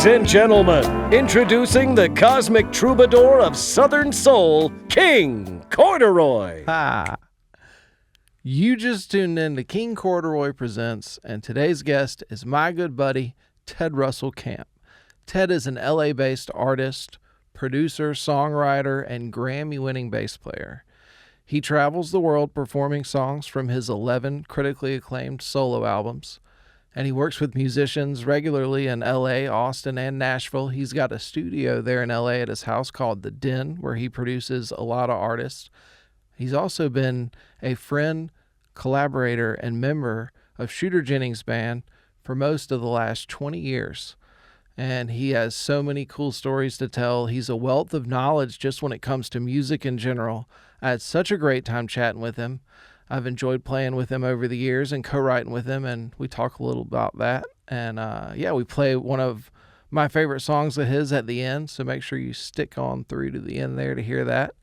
Ladies and gentlemen, introducing the cosmic troubadour of Southern Soul, King Corduroy. Ha! You just tuned in to King Corduroy Presents, and today's guest is my good buddy, Ted Russell Kamp. Ted is an LA-based artist, producer, songwriter, and Grammy-winning bass player. He travels the world performing songs from his 11 critically acclaimed solo albums, and he works with musicians regularly in LA, Austin, and Nashville. He's got a studio there in LA at his house called The Den, where he produces a lot of artists. He's also been a friend, collaborator, and member of Shooter Jennings' band for most of the last 20 years. And he has so many cool stories to tell. He's a wealth of knowledge just when it comes to music in general. I had such a great time chatting with him. I've enjoyed playing with him over the years and co-writing with him, and we talk a little about that. And we play one of my favorite songs of his at the end, so make sure you stick on through to the end there to hear that.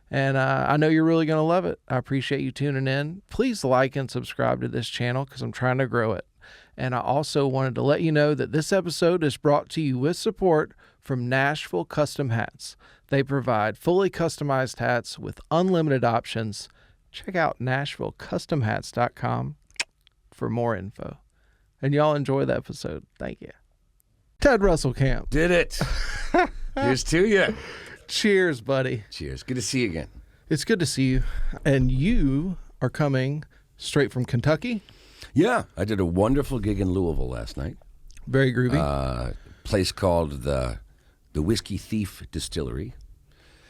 And I know you're really going to love it. I appreciate you tuning in. Please like and subscribe to this channel because I'm trying to grow it. And I also wanted to let you know that this episode is brought to you with support from Nashville Custom Hats. They provide fully customized hats with unlimited options. Check out NashvilleCustomHats.com for more info. And y'all enjoy the episode. Thank you. Ted Russell Kamp. Did it. Here's to you. Cheers, buddy. Cheers. Good to see you again. It's good to see you. And you are coming straight from Kentucky? Yeah, I did a wonderful gig in Louisville last night. Very groovy. Place called the Whiskey Thief Distillery.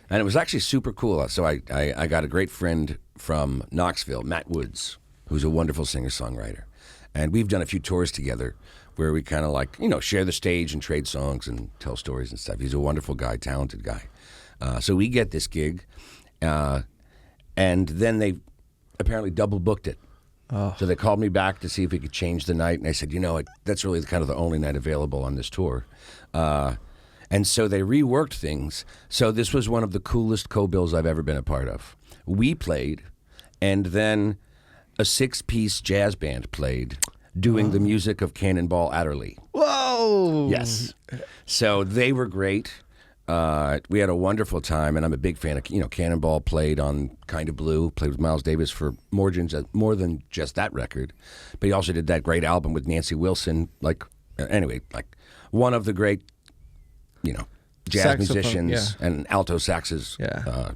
And it was actually super cool. So I got a great friend from Knoxville, Matt Woods, who's a wonderful singer-songwriter. And we've done a few tours together where we kind of share the stage and trade songs and tell stories and stuff. He's a wonderful guy, talented guy. So we get this gig, and then they apparently double booked it. Oh. So they called me back to see if we could change the night, and I said, that's really kind of the only night available on this tour. And so they reworked things. So this was one of the coolest co-bills I've ever been a part of. We played, and then a 6-piece jazz band played, doing the music of Cannonball Adderley. Whoa! Yes. So they were great. We had a wonderful time, and I'm a big fan of, Cannonball played on Kind of Blue, played with Miles Davis for more than just that record. But he also did that great album with Nancy Wilson, one of the great, jazz Saxophone, musicians and alto saxes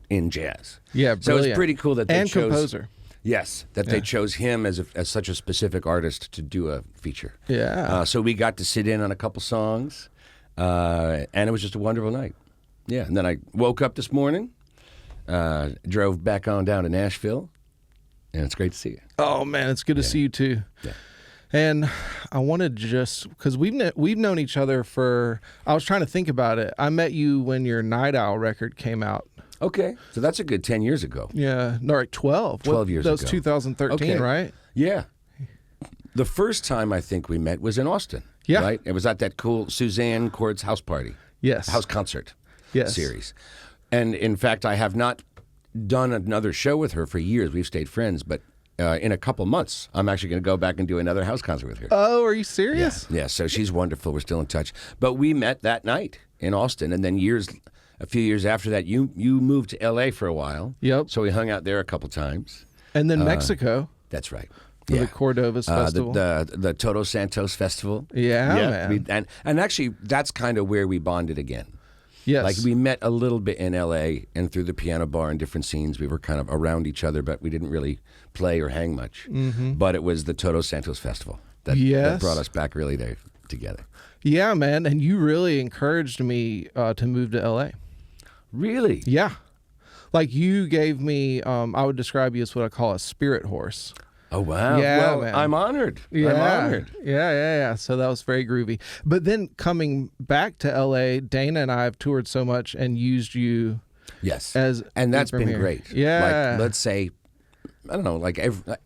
in jazz. Yeah, brilliant. So it's pretty cool that they chose... composer. Yes, they chose him as such a specific artist to do a feature. Yeah. So we got to sit in on a couple songs, and it was just a wonderful night. Yeah, and then I woke up this morning, drove back on down to Nashville, and it's great to see you. Oh, man, it's good to see you, too. Yeah. And I wanted to just, because we've known each other I was trying to think about it. I met you when your Night Owl record came out. Okay, so that's a good 10 years ago. Yeah, no, like 12. 12 years ago. That was 2013, right? Yeah. The first time I think we met was in Austin. Yeah. Right? It was at that cool Suzanne Cord's house party. Yes. House concert Yes. series. And in fact, I have not done another show with her for years. We've stayed friends, but in a couple months, I'm actually going to go back and do another house concert with her. Oh, are you serious? Yeah, so she's wonderful. We're still in touch. But we met that night in Austin, and then a few years after that, you moved to L.A. for a while. Yep. So we hung out there a couple times. And then Mexico. That's right. For the Cordovas Festival. The Todos Santos Festival. Yeah, man. And actually, that's kind of where we bonded again. Yes. Like we met a little bit in L.A. and through the piano bar and different scenes. We were kind of around each other, but we didn't really play or hang much. Mm-hmm. But it was the Todos Santos Festival that brought us back really together. Yeah, man. And you really encouraged me to move to L.A. Really? Yeah. Like you gave me, I would describe you as what I call a spirit horse. Oh, wow. Yeah, well, man. I'm honored. Yeah. I'm honored. Yeah. So that was very groovy. But then coming back to LA, Dana and I have toured so much and used you. Yes. And that's been great. Yeah. Like, let's say, I don't know, like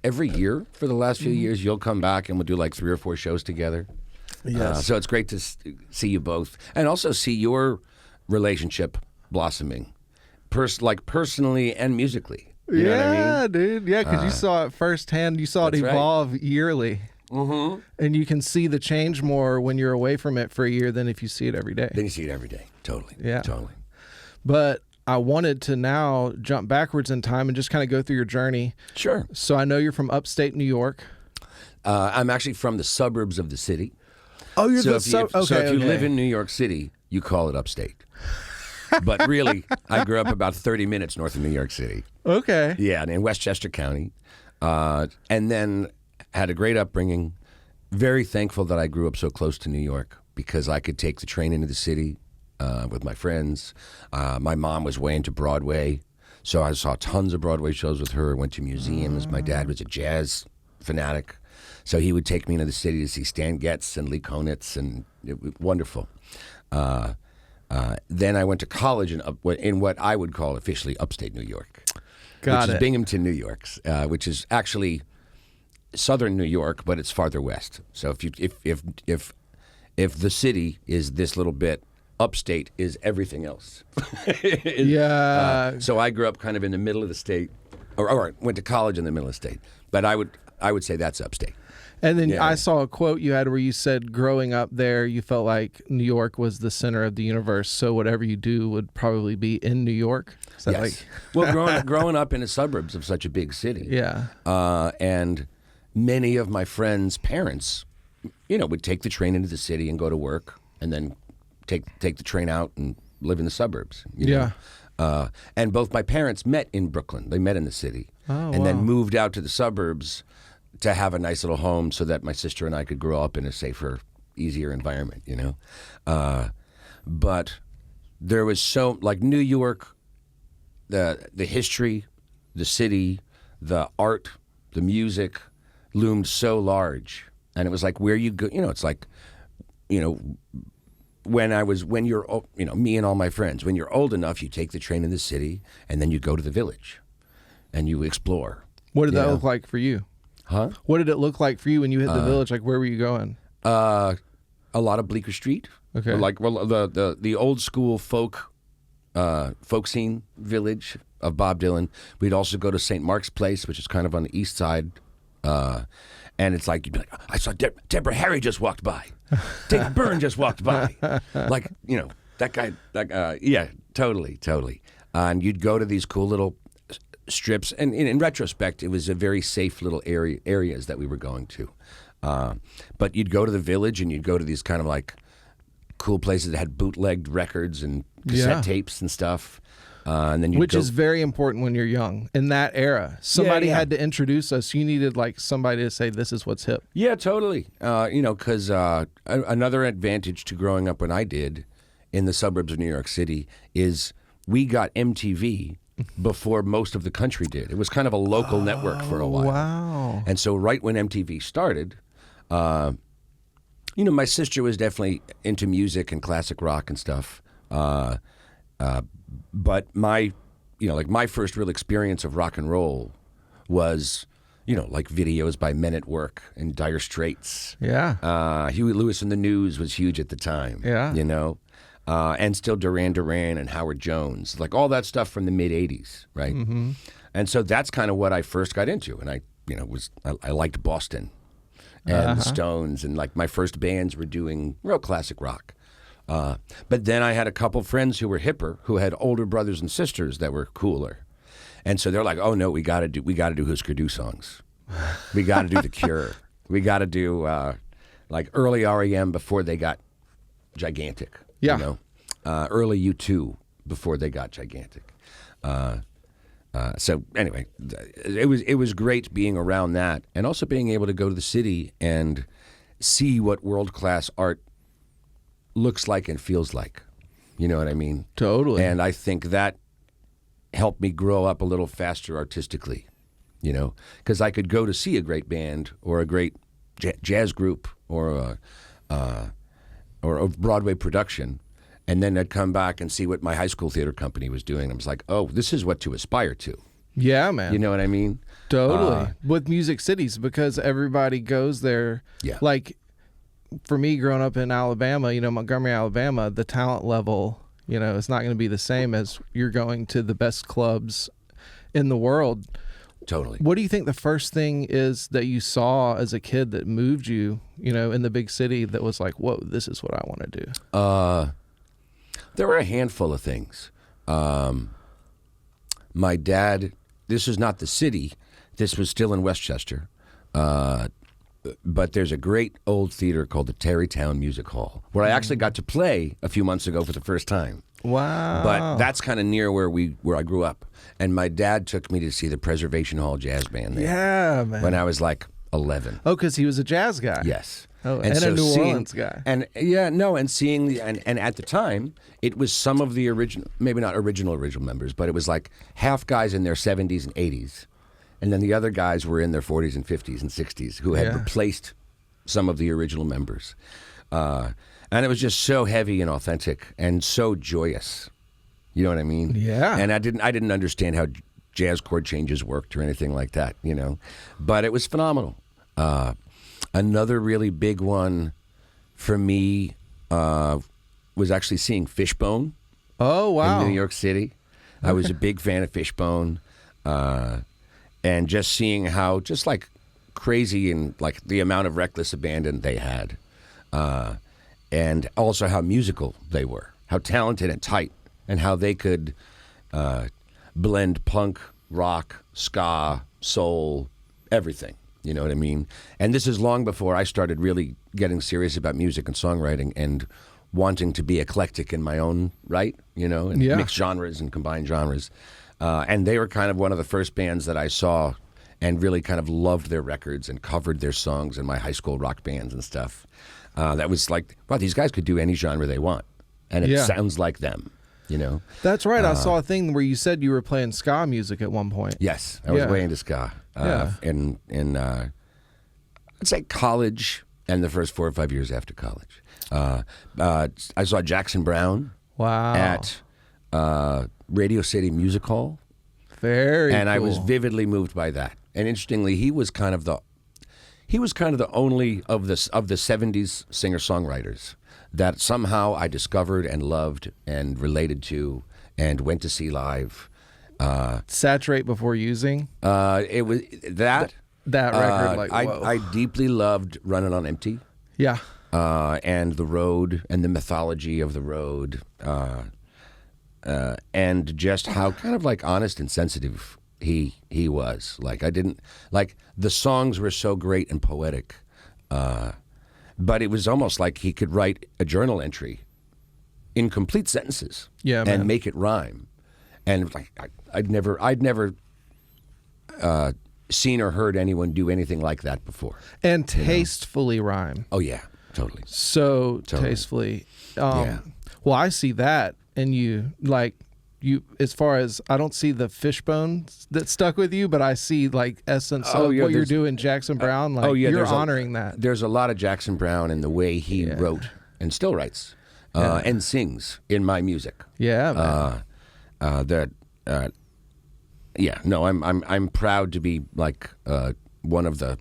every year for the last few years, you'll come back and we'll do like 3 or 4 shows together. Yes. So it's great to see you both and also see your relationship blossoming, personally and musically. You know what I mean? Dude. Yeah, because you saw it firsthand. You saw it That's right. evolve yearly. And you can see the change more when you're away from it for a year than if you see it every day. Then you see it every day. Totally. Yeah. Totally. But I wanted to now jump backwards in time and just kind of go through your journey. Sure. So I know you're from upstate New York. I'm actually from the suburbs of the city. Oh, you're So the if you live in New York City, you call it upstate. But really, I grew up about 30 minutes north of New York City. Okay. Yeah, in Westchester County. And then had a great upbringing. Very thankful that I grew up so close to New York because I could take the train into the city with my friends. My mom was way into Broadway, so I saw tons of Broadway shows with her, went to museums. My dad was a jazz fanatic, so he would take me into the city to see Stan Getz and Lee Konitz, and it was wonderful. Then I went to college in what I would call officially upstate New York, which is Binghamton, New York, which is actually southern New York, but it's farther west. So if the city is this little bit, upstate is everything else. Yeah. So I grew up kind of in the middle of the state, or went to college in the middle of the state. But I would say that's upstate. And then I saw a quote you had where you said growing up there, you felt like New York was the center of the universe. So whatever you do would probably be in New York. Is that Yes. Well, growing up in the suburbs of such a big city. Yeah. And many of my friends' parents, would take the train into the city and go to work, and then take the train out and live in the suburbs. And both my parents met in Brooklyn. They met in the city, then moved out to the suburbs to have a nice little home so that my sister and I could grow up in a safer, easier environment, But there was New York, the history, the city, the art, the music loomed so large. And it was like where you go, it's like, when you're, me and all my friends, when you're old enough, you take the train in the city and then you go to the village and you explore. What did that look like for you? Huh? What did it look like for you when you hit the village? Like, where were you going? A lot of Bleecker Street. Okay. The old school folk scene village of Bob Dylan. We'd also go to St. Mark's Place, which is kind of on the east side. And it's like, you'd be like, I saw Deborah Harry just walked by. David Byrne just walked by. That guy, yeah, totally. And you'd go to these cool little strips, and in retrospect, it was a very safe little areas that we were going to. But you'd go to the village, and you'd go to these kind of like cool places that had bootlegged records and cassette tapes and stuff. And then which is very important when you're young in that era. Somebody had to introduce us. You needed somebody to say, this is what's hip. Yeah, totally. Because another advantage to growing up when I did in the suburbs of New York City is we got MTV before most of the country did. It was kind of a local network for a while. Wow. And so right when MTV started, my sister was definitely into music and classic rock and stuff. But my first real experience of rock and roll was, videos by Men at Work and Dire Straits. Yeah. Huey Lewis and the News was huge at the time. Yeah. And still Duran Duran and Howard Jones, like all that stuff from the mid '80s, right? Mm-hmm. And so that's kind of what I first got into, and I liked Boston and the Stones, and my first bands were doing real classic rock. But then I had a couple friends who were hipper, who had older brothers and sisters that were cooler, and so they're like, "Oh no, we got to do Husker Du songs. We got to do The Cure. We got to do early REM before they got gigantic. Yeah, early U2 before they got gigantic. So anyway, it was great being around that, and also being able to go to the city and see what world-class art looks like and feels like. You know what I mean? Totally. And I think that helped me grow up a little faster artistically, because I could go to see a great band or a great jazz group or a Broadway production, and then I'd come back and see what my high school theater company was doing. I was like, oh, this is what to aspire to. Yeah, man. You know what I mean? Totally. With music cities, because everybody goes there. Yeah. For me, growing up in Alabama, Montgomery, Alabama, the talent level, it's not going to be the same as you're going to the best clubs in the world. totally. What do you think the first thing is that you saw as a kid that moved you, in the big city that was like, whoa, this is what I want to do? There were a handful of things. My dad, this was not the city. This was still in Westchester. But there's a great old theater called the Tarrytown Music Hall, where I actually got to play a few months ago for the first time. Wow. But that's kind of near where I grew up. And my dad took me to see the Preservation Hall Jazz Band there. Yeah, man. When I was like 11. Oh, because he was a jazz guy. Yes. Oh, and so a New Orleans guy. And seeing and at the time, it was some of the original, maybe not original members, but it was like half guys in their 70s and 80s. And then the other guys were in their 40s and 50s and 60s who had replaced some of the original members. And it was just so heavy and authentic and so joyous. You know what I mean? Yeah. And I didn't understand how jazz chord changes worked or anything like that, But it was phenomenal. Another really big one for me was actually seeing Fishbone. Oh, wow. In New York City. I was a big fan of Fishbone. And just seeing how just like crazy and like the amount of reckless abandon they had. And also how musical they were, how talented and tight, and how they could blend punk, rock, ska, soul, everything. You know what I mean? And this is long before I started really getting serious about music and songwriting and wanting to be eclectic in my own right, and mix genres and combine genres. And they were kind of one of the first bands that I saw and really kind of loved their records and covered their songs in my high school rock bands and stuff. That was like, wow, these guys could do any genre they want. And it sounds like them, That's right. I saw a thing where you said you were playing ska music at one point. Yes, I was way into ska. In I'd say college and the first 4 or 5 years after college. I saw Jackson Browne at Radio City Music Hall. Very and cool. I was vividly moved by that. And interestingly, he was kind of the only of the 70s singer-songwriters that somehow I discovered and loved and related to and went to see live. Saturate Before Using? It was that record, I deeply loved Running on Empty. Yeah. And The Road and the mythology of The Road. And just how kind of like honest and sensitive he was. Like the songs were so great and poetic, but it was almost like he could write a journal entry in complete sentences, and make it rhyme. And like I'd never seen or heard anyone do anything like that before. And tastefully rhyme. Oh yeah, totally. So tastefully. Well, I see that. And you as far as I don't see the Fishbone that stuck with you, but I see like essence of what you're doing, Jackson Browne. You're honoring that. There's a lot of Jackson Browne in the way he wrote and still writes and sings in my music. Yeah, man. I'm proud to be like one of the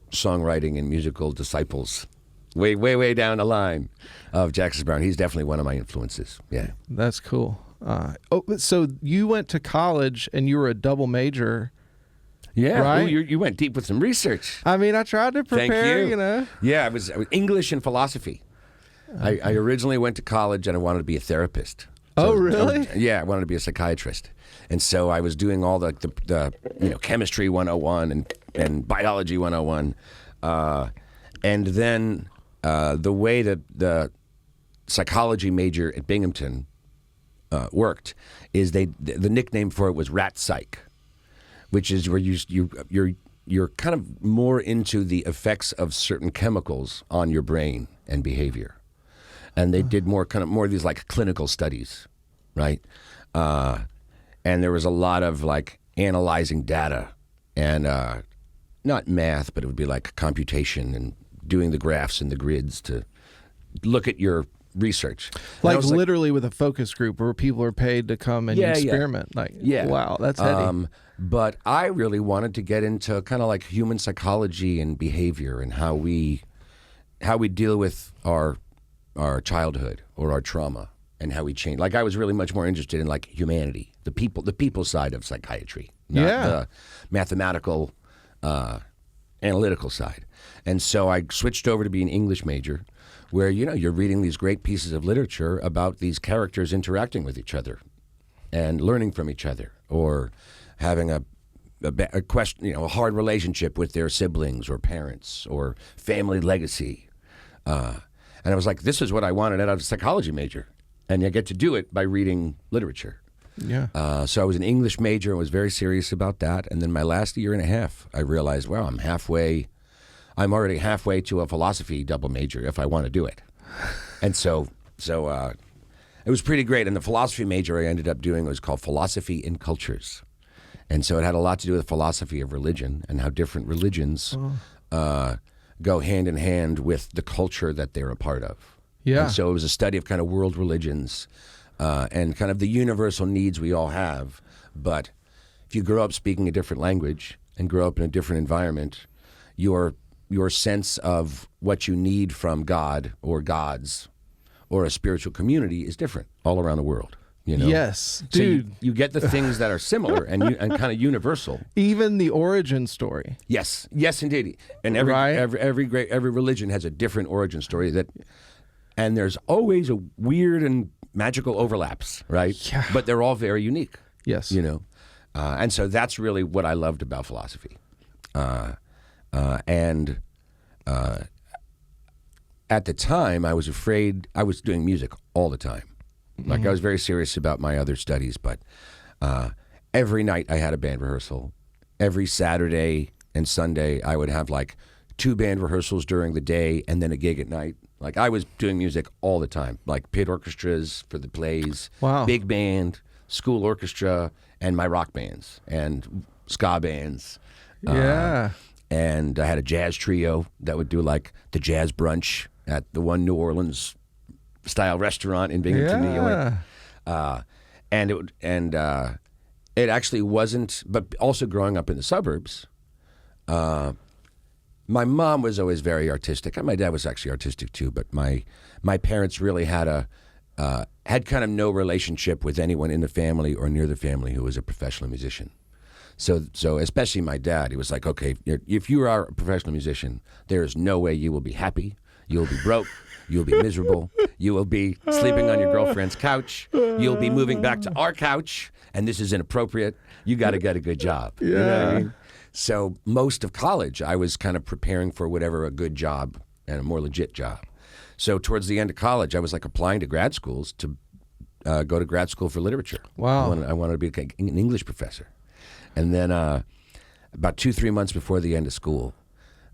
songwriting and musical disciples. Way down the line of Jackson Browne. He's definitely one of my influences. Yeah. That's cool. So you went to college and you were a double major. Yeah. Right? Ooh, you went deep with some research. I mean, I tried to prepare, Thank you. Yeah, I was English and philosophy. I originally went to college and I wanted to be a therapist. So really? I wanted to be a psychiatrist. And so I was doing all the chemistry 101 and biology 101. And then the way that the psychology major at Binghamton worked is the nickname for it was rat psych, which is where you're kind of more into the effects of certain chemicals on your brain and behavior. And they did more of these like clinical studies, right? And there was a lot of like analyzing data and not math, but it would be like computation and doing the graphs and the grids to look at your research. Like literally with a focus group where people are paid to come and experiment. Wow, that's heady. But I really wanted to get into kind of like human psychology and behavior and how we deal with our childhood or our trauma and how we change. Like I was really much more interested in like humanity, the people side of psychiatry. not Yeah. the mathematical, analytical side. And so I switched over to be an English major, where you're reading these great pieces of literature about these characters interacting with each other and learning from each other, or having a question, a hard relationship with their siblings or parents, or family legacy. And I was like, this is what I wanted out of a psychology major, and you get to do it by reading literature. Yeah. So I was an English major and was very serious about that. And then my last year and a half, I realized, wow, I'm already halfway to a philosophy double major if I want to do it. And so it was pretty great. And the philosophy major I ended up doing was called Philosophy in Cultures. And so it had a lot to do with philosophy of religion and how different religions go hand in hand with the culture that they're a part of. Yeah. And so it was a study of kind of world religions and kind of the universal needs we all have. But if you grow up speaking a different language and grow up in a different environment, your sense of what you need from God or gods or a spiritual community is different all around the world. Yes, So dude. you get the things that are similar and kind of universal. Even the origin story. Yes, indeed. And Right. every religion has a different origin story and there's always a weird and magical overlaps, right? Yeah. But they're all very unique. Yes. And so that's really what I loved about philosophy. And at the time, I was afraid. I was doing music all the time. Like I was very serious about my other studies, but every night I had a band rehearsal. Every Saturday and Sunday, I would have like 2 band rehearsals during the day and then a gig at night. Like I was doing music all the time, like pit orchestras for the plays, Wow. big band, school orchestra, and my rock bands and ska bands. Yeah. And I had a jazz trio that would do like the jazz brunch at the one New Orleans style restaurant in Binghamton, New York. And it actually wasn't, but also growing up in the suburbs, my mom was always very artistic, and my dad was actually artistic too. But my parents really had had kind of no relationship with anyone in the family or near the family who was a professional musician. So especially my dad, he was like, okay, if you are a professional musician, there is no way you will be happy. You'll be broke. You'll be miserable. You will be sleeping on your girlfriend's couch. You'll be moving back to our couch, and this is inappropriate. You got to get a good job. Yeah. You know what I mean? So most of college, I was kind of preparing for whatever a good job and a more legit job. So towards the end of college, I was like applying to grad schools to go to grad school for literature. Wow. I wanted to be an English professor. And then about 2-3 months before the end of school,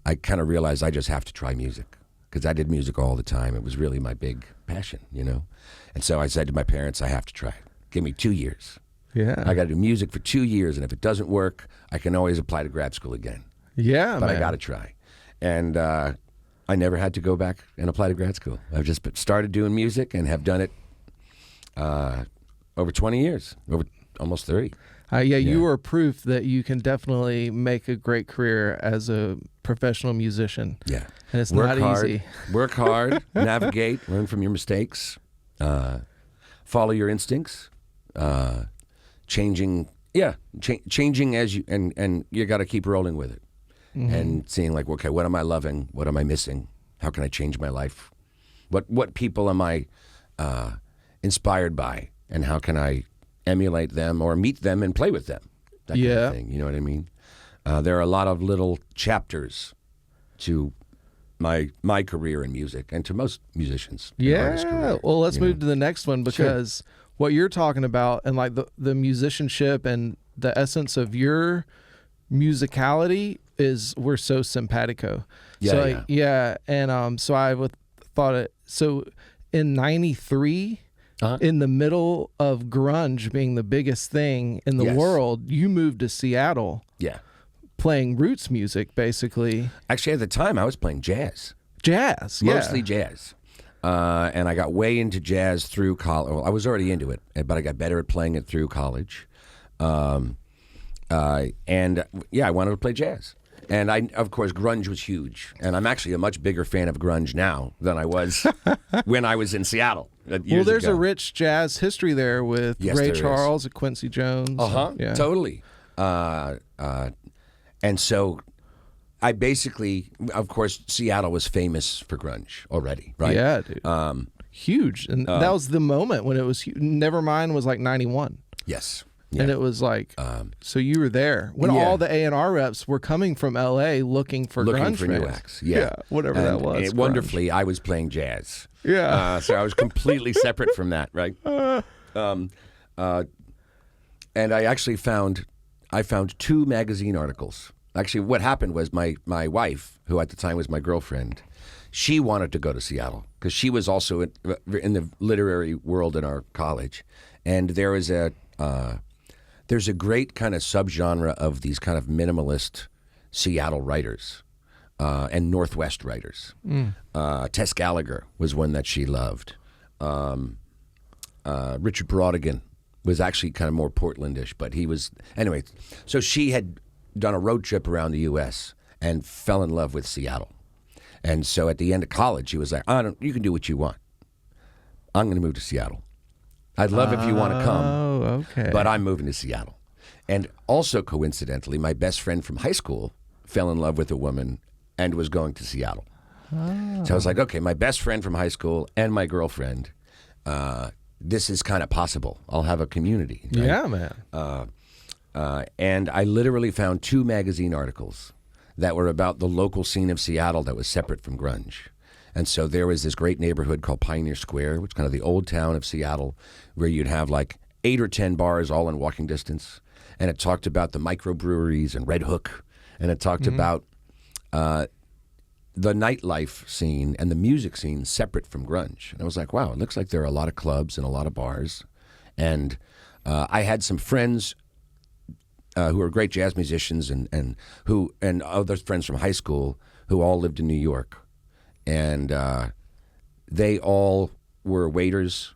I kind of realized I just have to try music, because I did music all the time. It was really my big passion, And so I said to my parents, I have to try it. Give me 2 years. Yeah. I got to do music for 2 years, and if it doesn't work, I can always apply to grad school again. Yeah, But man. I got to try. And I never had to go back and apply to grad school. I've just started doing music and have done it over 20 years, over almost 30. You were proof that you can definitely make a great career as a professional musician. Yeah. And it's Work not hard, easy. Work hard, navigate, learn from your mistakes, follow your instincts, changing as you, and you got to keep rolling with it. Mm-hmm. And seeing like, okay, what am I loving? What am I missing? How can I change my life? What people am I inspired by? And how can I emulate them or meet them and play with them? That kind of thing. You know what I mean? There are a lot of little chapters to my career in music and to most musicians. artists' career, Well, let's move to the next one, because what you're talking about and like the musicianship and the essence of your musicality is we're so simpatico. And so I would thought it. So in '93. In the middle of grunge being the biggest thing in the world, you moved to Seattle. Yeah. Playing roots music, basically. Actually, at the time, I was playing jazz. Jazz, Mostly jazz. And I got way into jazz through college. Well, I was already into it, but I got better at playing it through college. I wanted to play jazz. And of course, grunge was huge. And I'm actually a much bigger fan of grunge now than I was when I was in Seattle. Well, there's a rich jazz history there with Ray there Charles and Quincy Jones. Totally. And so I basically, of course, Seattle was famous for grunge already, right? Yeah, dude. Huge. And that was the moment when it was huge. Nevermind was like 91. Yes. And it was like, so you were there when all the A&R reps were coming from L.A. looking for grunge new bands. acts. Yeah, whatever that was. Wonderfully, I was playing jazz. Yeah. So I was completely separate from that, right? And I actually found 2 magazine articles. Actually, what happened was my wife, who at the time was my girlfriend, she wanted to go to Seattle because she was also in the literary world in our college, and there's a great kind of subgenre of these kind of minimalist Seattle writers and Northwest writers. Tess Gallagher was one that she loved. Richard Brodigan was actually kind of more Portlandish, but he was anyway. So she had done a road trip around the U.S. and fell in love with Seattle. And so at the end of college, she was like, you can do what you want. I'm going to move to Seattle. I'd love if you want to come. Oh, okay. But I'm moving to Seattle. And also coincidentally, my best friend from high school fell in love with a woman and was going to Seattle. So I was like, okay, my best friend from high school and my girlfriend, this is kind of possible. I'll have a community. Right? Yeah, man. And I literally found 2 magazine articles that were about the local scene of Seattle that was separate from grunge. And so there was this great neighborhood called Pioneer Square, which is kind of the old town of Seattle, where you'd have like 8 or 10 bars all in walking distance. And it talked about the microbreweries and Red Hook. And it talked about the nightlife scene and the music scene separate from grunge. And I was like, wow, it looks like there are a lot of clubs and a lot of bars. And I had some friends who were great jazz musicians and other friends from high school who all lived in New York. And they all were waiters,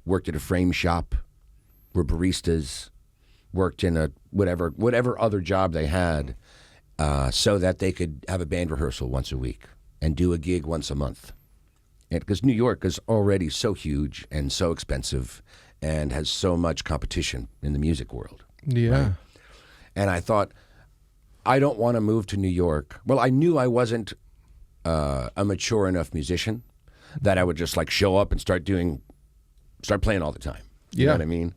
worked at a frame shop, were baristas, worked in a whatever other job they had, so that they could have a band rehearsal once a week and do a gig once a month. Because New York is already so huge and so expensive and has so much competition in the music world. Yeah. Right? And I thought, I don't want to move to New York. Well, I knew I wasn't a mature enough musician that I would just like show up and start playing all the time. You know what I mean?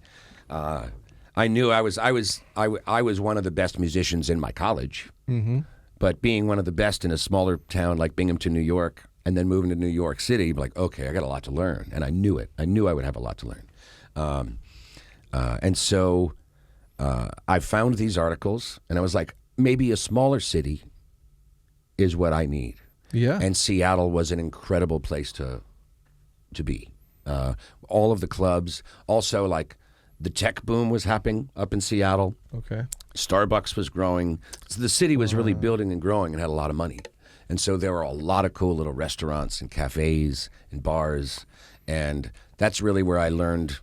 I knew I was one of the best musicians in my college, but being one of the best in a smaller town like Binghamton, New York, and then moving to New York City, like, okay, I got a lot to learn, and I knew it. I knew I would have a lot to learn, and so I found these articles, and I was like, maybe a smaller city is what I need. Yeah. And Seattle was an incredible place to be. All of the clubs, also like the tech boom was happening up in Seattle. Okay. Starbucks was growing. So the city was really building and growing and had a lot of money. And so there were a lot of cool little restaurants and cafes and bars. And that's really where I learned,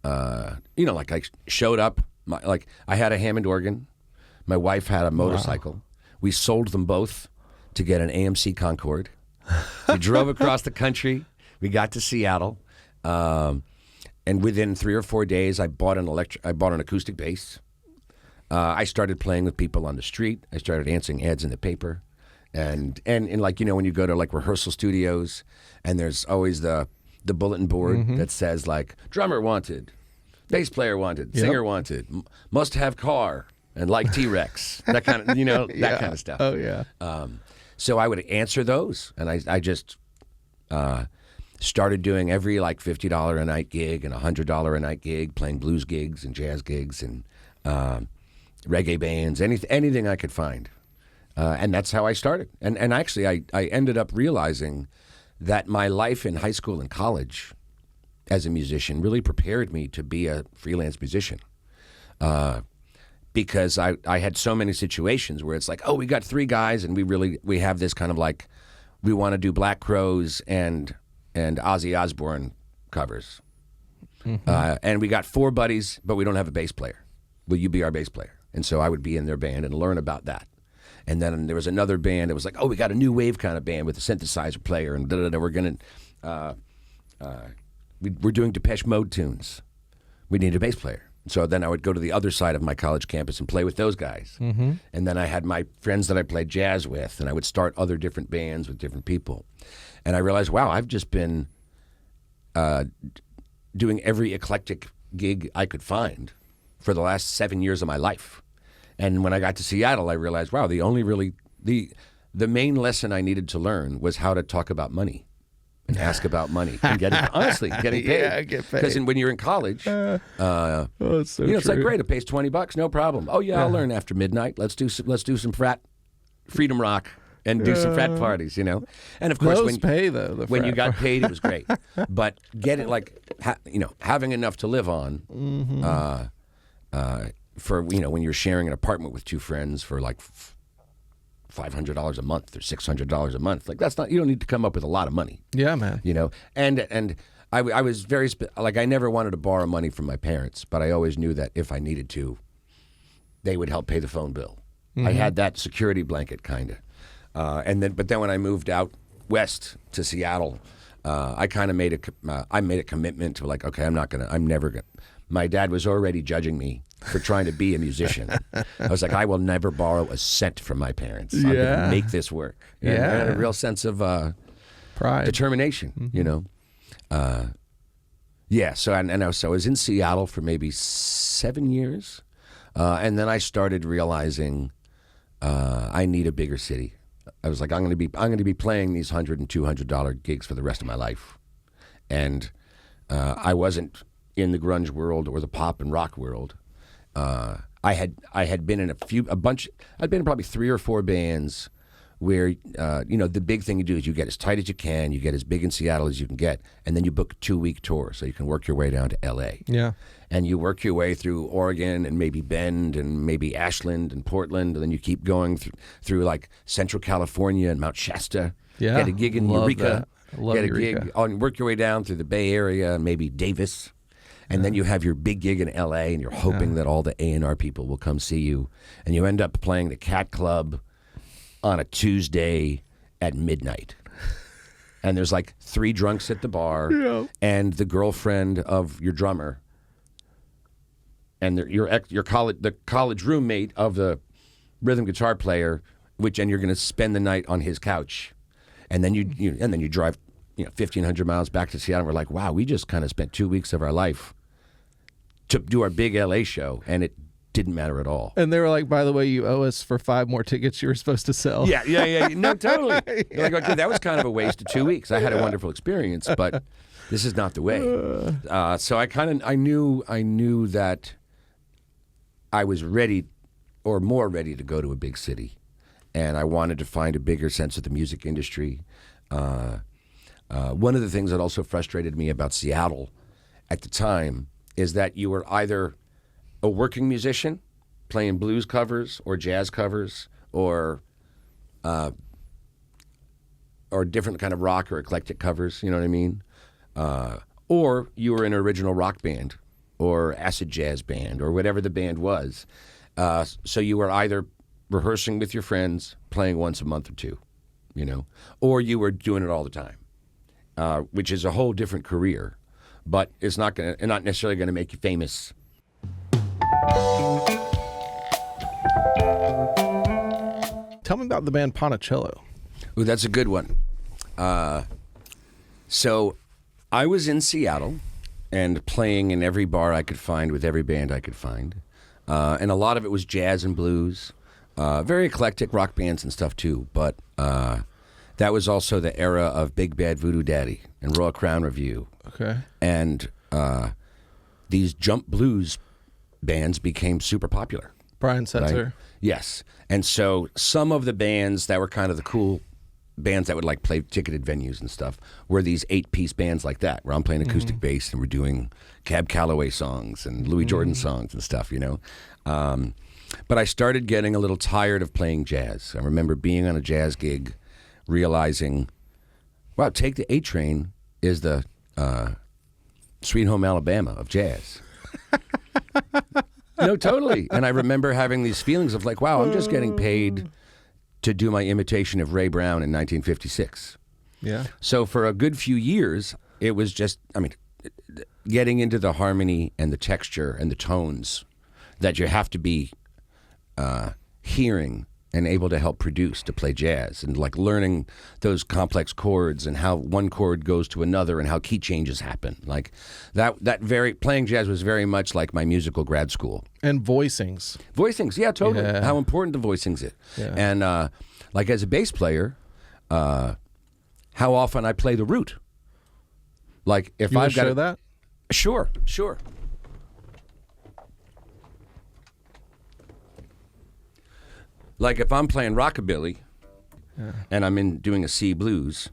like I showed up, I had a Hammond organ. My wife had a motorcycle. Wow. We sold them both to get an AMC Concorde. We drove across the country. We got to Seattle. And within 3 or 4 days, I bought an acoustic bass. I started playing with people on the street. I started answering ads in the paper, and like when you go to like rehearsal studios, and there's always the bulletin board that says like drummer wanted, bass player wanted, singer wanted, must have car, and like T-Rex, that kind of that kind of stuff. Oh yeah. So I would answer those, and I just started doing every like $50 a night gig and $100 a night gig, playing blues gigs and jazz gigs and reggae bands, anything I could find. And that's how I started. And actually, I ended up realizing that my life in high school and college as a musician really prepared me to be a freelance musician. Because I had so many situations where it's like, oh, we got 3 guys and we have this kind of like, we want to do Black Crowes and Ozzy Osbourne covers. And we got 4 buddies, but we don't have a bass player. Will you be our bass player? And so I would be in their band and learn about that. And then there was another band that was like, oh, we got a new wave kind of band with a synthesizer player, and we're going to, we're doing Depeche Mode tunes. We need a bass player. So then I would go to the other side of my college campus and play with those guys. Mm-hmm. And then I had my friends that I played jazz with, and I would start other different bands with different people. And I realized, wow, I've just been doing every eclectic gig I could find for the last 7 years of my life. And when I got to Seattle, I realized, wow, the main lesson I needed to learn was how to talk about money and ask about money and getting paid. Yeah, get paid. Because when you're in college, it's so it's like, true. great, it pays $20, no problem. Oh yeah, I'll learn after midnight. Let's do some freedom rock and do some frat parties, And of course, Those pay though. when you got paid, it was great. But having enough to live on, for when you're sharing an apartment with two friends for like $500 a month or $600 a month, like that's not, you don't need to come up with a lot of money. Yeah, man. And I was very I never wanted to borrow money from my parents, but I always knew that if I needed to, they would help pay the phone bill. I had that security blanket kind of. But then when I moved out west to Seattle, I kind of made a commitment to like, okay, I'm never gonna. My dad was already judging me for trying to be a musician. I was like, I will never borrow a cent from my parents. I'm gonna make this work. And I had a real sense of pride, determination. So I was in Seattle for maybe 7 years, and then I started realizing I need a bigger city. I was like, I'm going to be playing these $100 and $200 gigs for the rest of my life, and I wasn't in the grunge world or the pop and rock world. I had been in I'd been in probably 3 or 4 bands where the big thing you do is you get as tight as you can, you get as big in Seattle as you can get, and then you book a 2-week tour so you can work your way down to L.A. Yeah. And you work your way through Oregon and maybe Bend and maybe Ashland and Portland, and then you keep going through like Central California and Mount Shasta. Yeah. Get a gig in Eureka. Love get a Eureka. gig and work your way down through the Bay Area and maybe Davis. And then you have your big gig in L.A. and you're hoping that all the A&R people will come see you. And you end up playing the Cat Club on a Tuesday at midnight. And there's like 3 drunks at the bar and the girlfriend of your drummer and the college roommate of the rhythm guitar player, and you're going to spend the night on his couch. And then you drive 1,500 miles back to Seattle. And we're like, wow, we just kind of spent 2 weeks of our life to do our big LA show, and it didn't matter at all. And they were like, by the way, you owe us for 5 more tickets you were supposed to sell. Yeah. No, totally. They're like, okay, that was kind of a waste of 2 weeks. I had a wonderful experience, but this is not the way. So I knew that I was ready, or more ready, to go to a big city, and I wanted to find a bigger sense of the music industry. One of the things that also frustrated me about Seattle at the time is that you were either a working musician playing blues covers or jazz covers or different kind of rock or eclectic covers, you know what I mean? Or you were in an original rock band or acid jazz band or whatever the band was. So you were either rehearsing with your friends, playing once a month or two, or you were doing it all the time, which is a whole different career, but it's not necessarily going to make you famous. Tell me about the band Ponticello. Ooh, that's a good one. So I was in Seattle and playing in every bar I could find with every band I could find. And a lot of it was jazz and blues, very eclectic rock bands and stuff too. But that was also the era of Big Bad Voodoo Daddy and Royal Crown Review. Okay. And these jump blues bands became super popular. Brian Setzer. Right? Yes. And so some of the bands that were kind of the cool bands that would like play ticketed venues and stuff were these 8-piece bands like that, where I'm playing acoustic bass and we're doing Cab Calloway songs and Louis Jordan songs and stuff, But I started getting a little tired of playing jazz. I remember being on a jazz gig, realizing, wow, Take the A Train is the Sweet Home Alabama of jazz. No, totally. And I remember having these feelings of like, wow, I'm just getting paid to do my imitation of Ray Brown in 1956. Yeah. So for a good few years, it was just, getting into the harmony and the texture and the tones that you have to be hearing and able to help produce to play jazz, and like learning those complex chords and how one chord goes to another and how key changes happen. Like playing jazz was very much like my musical grad school. And voicings. Voicings, yeah, totally. Yeah. How important the voicings is. Yeah. And like as a bass player, how often I play the root. Like if You I've want to got show that? Sure. Like if I'm playing rockabilly and I'm doing a C blues,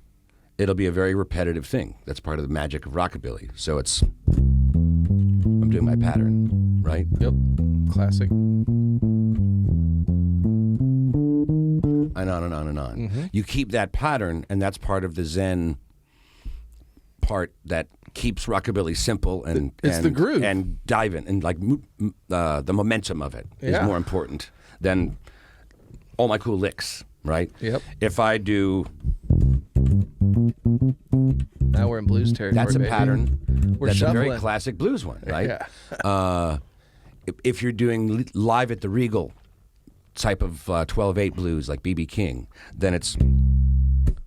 it'll be a very repetitive thing. That's part of the magic of rockabilly. So I'm doing my pattern, right? Yep. Classic. And on and on and on. Mm-hmm. You keep that pattern, and that's part of the Zen part that keeps rockabilly simple and It's the groove. and dive in, and like the momentum of it is Yeah. more important than all my cool licks, right? Yep. If I do, Now we're in blues territory. that's a baby. pattern. We're That's a very shuffling. classic blues one, right? Yeah. If you're doing live at the Regal type of 12/8 blues like B.B. King, then it's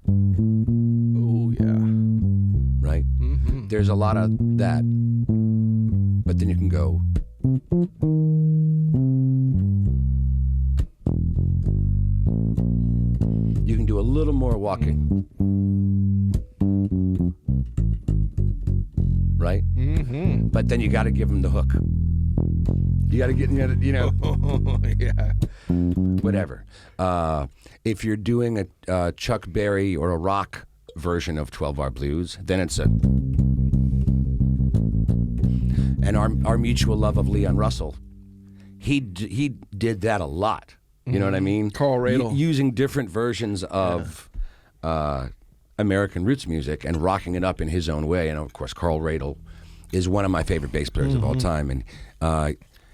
Oh yeah. right. Mm-hmm. There's a lot of that, but then you can go. You can do a little more walking, right? Mm-hmm. But then you got to give them the hook. You got to get, Yeah. whatever. If you're doing a Chuck Berry or a rock version of 12-bar blues, then it's and our mutual love of Leon Russell, he did that a lot. You know what I mean? Carl Radle. Using different versions of American roots music and rocking it up in his own way. And of course, Carl Radle is one of my favorite bass players of all time. And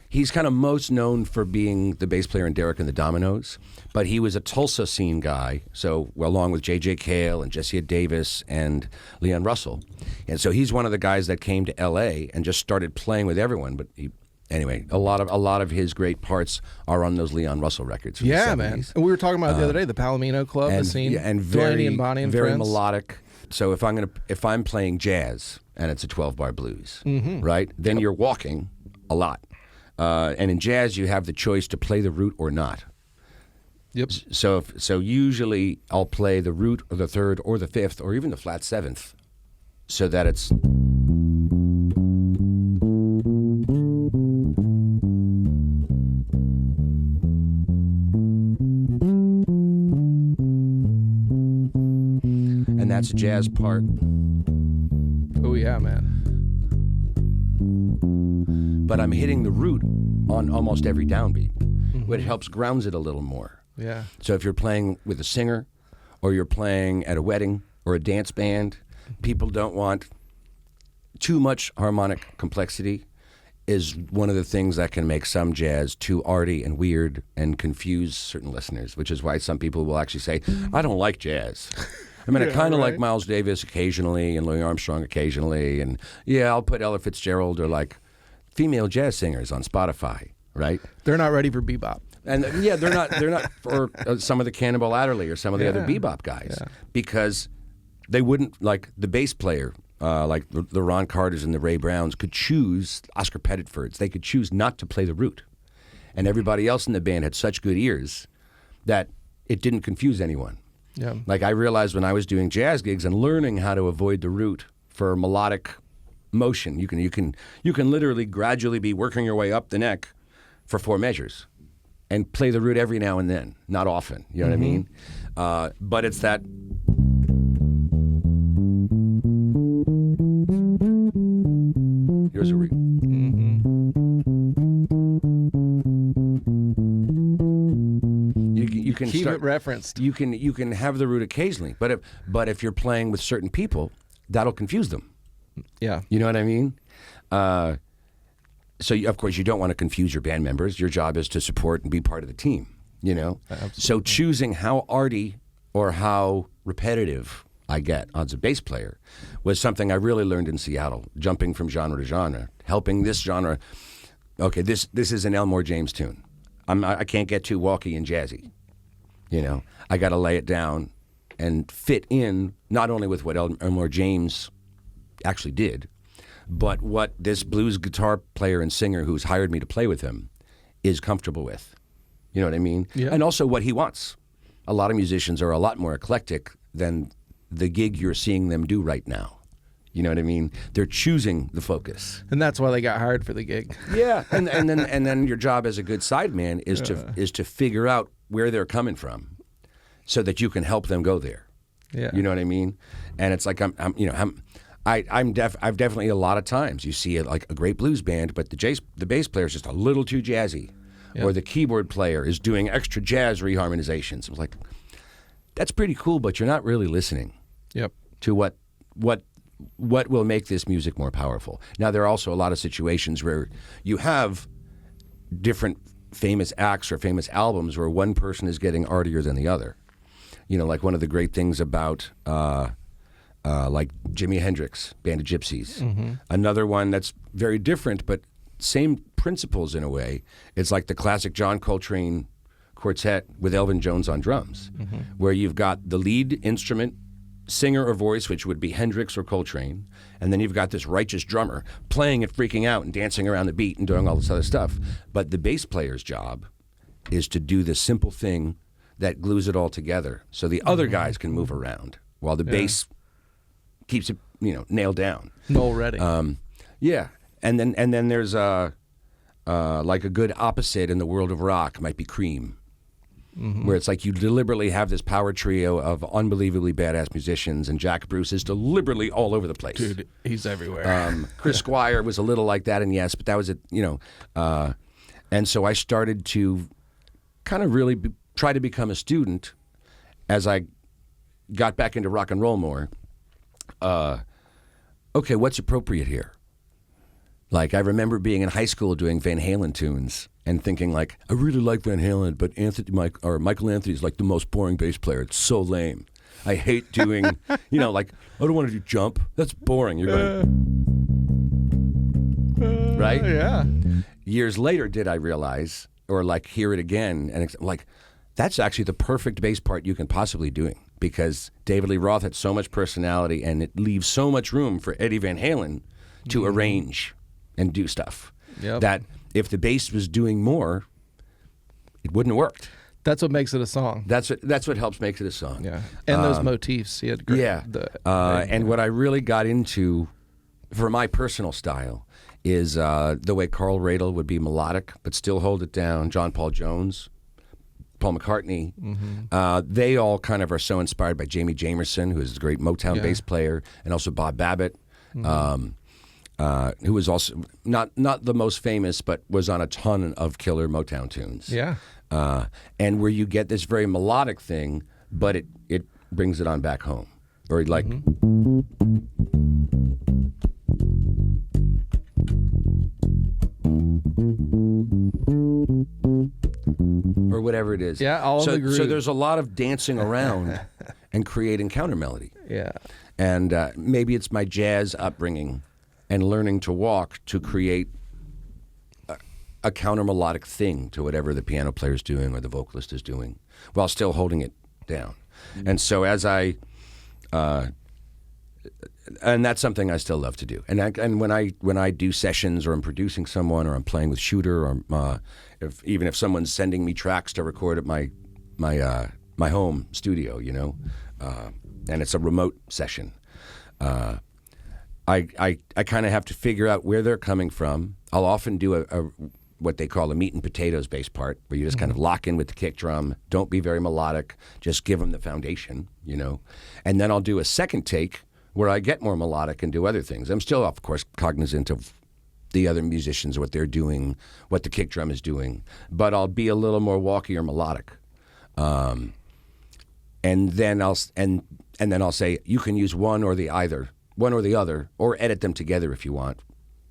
he's kind of most known for being the bass player in Derek and the Dominoes, but he was a Tulsa scene guy, so along with J.J. Cale and Jesse Davis and Leon Russell. And so he's one of the guys that came to L.A. and just started playing with everyone. But anyway, a lot of his great parts are on those Leon Russell records from Yeah, the 70s. man. And we were talking about it the other day, the Palomino Club, the scene. Yeah, and Delaney and Bonnie and very Friends. melodic. So if I'm playing jazz and it's a 12-bar blues, Mm-hmm. right? Then you're walking a lot. And in jazz, you have the choice to play the root or not. Yep. So usually I'll play the root or the third or the fifth or even the flat seventh, so that it's. And that's a jazz part. Oh yeah, man. But I'm hitting the root on almost every downbeat, but it helps grounds it a little more. Yeah. So if you're playing with a singer, or you're playing at a wedding or a dance band, people don't want too much harmonic complexity. Is one of the things that can make some jazz too arty and weird and confuse certain listeners, which is why some people will actually say, I don't like jazz. I mean, I kind of like Miles Davis occasionally and Louis Armstrong occasionally, and yeah, I'll put Ella Fitzgerald or like female jazz singers on Spotify, right? They're not ready for bebop. And yeah, they're not for some of the Cannonball Adderley or some of the other bebop guys, because they wouldn't, like the bass player, like the Ron Carters and the Ray Browns could choose, Oscar Pettiford's, they could choose not to play the root. And everybody else in the band had such good ears that it didn't confuse anyone. Yeah. Like I realized when I was doing jazz gigs and learning how to avoid the root for melodic motion, you can literally gradually be working your way up the neck for 4 measures and play the root every now and then, not often. You know what I mean? But it's that. Here's a root. You can Keep start, it referenced. You can have the root occasionally, but if you're playing with certain people, that'll confuse them. Yeah. You know what I mean? So of course you don't want to confuse your band members. Your job is to support and be part of the team. You know. Absolutely. So choosing how arty or how repetitive I get as a bass player was something I really learned in Seattle, jumping from genre to genre, helping this genre. Okay, this is an Elmore James tune. I can't get too walky and jazzy. I got to lay it down and fit in not only with what Elmore James actually did, but what this blues guitar player and singer who's hired me to play with him is comfortable with. You know what I mean? Yeah. And also what he wants. A lot of musicians are a lot more eclectic than the gig you're seeing them do right now. You know what I mean? They're choosing the focus. And that's why they got hired for the gig. Yeah, and then your job as a good sideman is to figure out where they're coming from, so that you can help them go there. Yeah, you know what I mean. And it's like I've definitely a lot of times you see like a great blues band, but the bass player is just a little too jazzy, or the keyboard player is doing extra jazz reharmonizations. I was like, that's pretty cool, but you're not really listening. Yep. To what will make this music more powerful. Now, there are also a lot of situations where you have different famous acts or famous albums where one person is getting artier than the other. Like one of the great things about like Jimi Hendrix, Band of Gypsies. Mm-hmm. Another one that's very different, but same principles in a way. It's like the classic John Coltrane quartet with Elvin Jones on drums, mm-hmm. where you've got the lead instrument, singer or voice, which would be Hendrix or Coltrane, and then you've got this righteous drummer playing and freaking out and dancing around the beat and doing all this other stuff. But the bass player's job is to do the simple thing that glues it all together, so the other guys can move around while the bass keeps it, nailed down. Noel Redding. Yeah, and then there's like a good opposite in the world of rock might be Cream. Mm-hmm. Where it's like you deliberately have this power trio of unbelievably badass musicians, and Jack Bruce is deliberately all over the place. Dude, he's everywhere. Chris Squire was a little like that, and yes, but that was it, and so I started to kind of really try to become a student as I got back into rock and roll more. Okay, what's appropriate here? Like, I remember being in high school doing Van Halen tunes and thinking, like, I really like Van Halen, but Michael Anthony's like the most boring bass player. It's so lame. I hate doing, like, I don't want to do Jump. That's boring. You're going, right? Yeah. Years later, did I realize, or like hear it again, and it's like, that's actually the perfect bass part you can possibly doing, because David Lee Roth had so much personality, and it leaves so much room for Eddie Van Halen to arrange and do stuff. Yep. That if the bass was doing more, it wouldn't have worked. That's what makes it a song. That's what helps make it a song. Yeah, and those motifs. He had great. Yeah, and what I really got into for my personal style is the way Carl Radle would be melodic but still hold it down. John Paul Jones, Paul McCartney, they all kind of are so inspired by Jamie Jamerson, who is a great Motown bass player, and also Bob Babbitt. Who was also not the most famous, but was on a ton of killer Motown tunes. Yeah. And where you get this very melodic thing, but it brings it on back home. Or like... or whatever it is. Yeah, all agree. So there's a lot of dancing around and creating counter melody. Yeah. And maybe it's my jazz upbringing and learning to walk to create a counter melodic thing to whatever the piano player is doing or the vocalist is doing, while still holding it down. Mm-hmm. And so as I, and that's something I still love to do. And when I do sessions, or I'm producing someone, or I'm playing with Shooter, or even if someone's sending me tracks to record at my home studio, and it's a remote session. I kind of have to figure out where they're coming from. I'll often do a what they call a meat and potatoes bass part, where you just kind of lock in with the kick drum. Don't be very melodic. Just give them the foundation, And then I'll do a second take where I get more melodic and do other things. I'm still, of course, cognizant of the other musicians, what they're doing, what the kick drum is doing, but I'll be a little more walky or melodic. And then I'll say you can use one or the other, or edit them together if you want.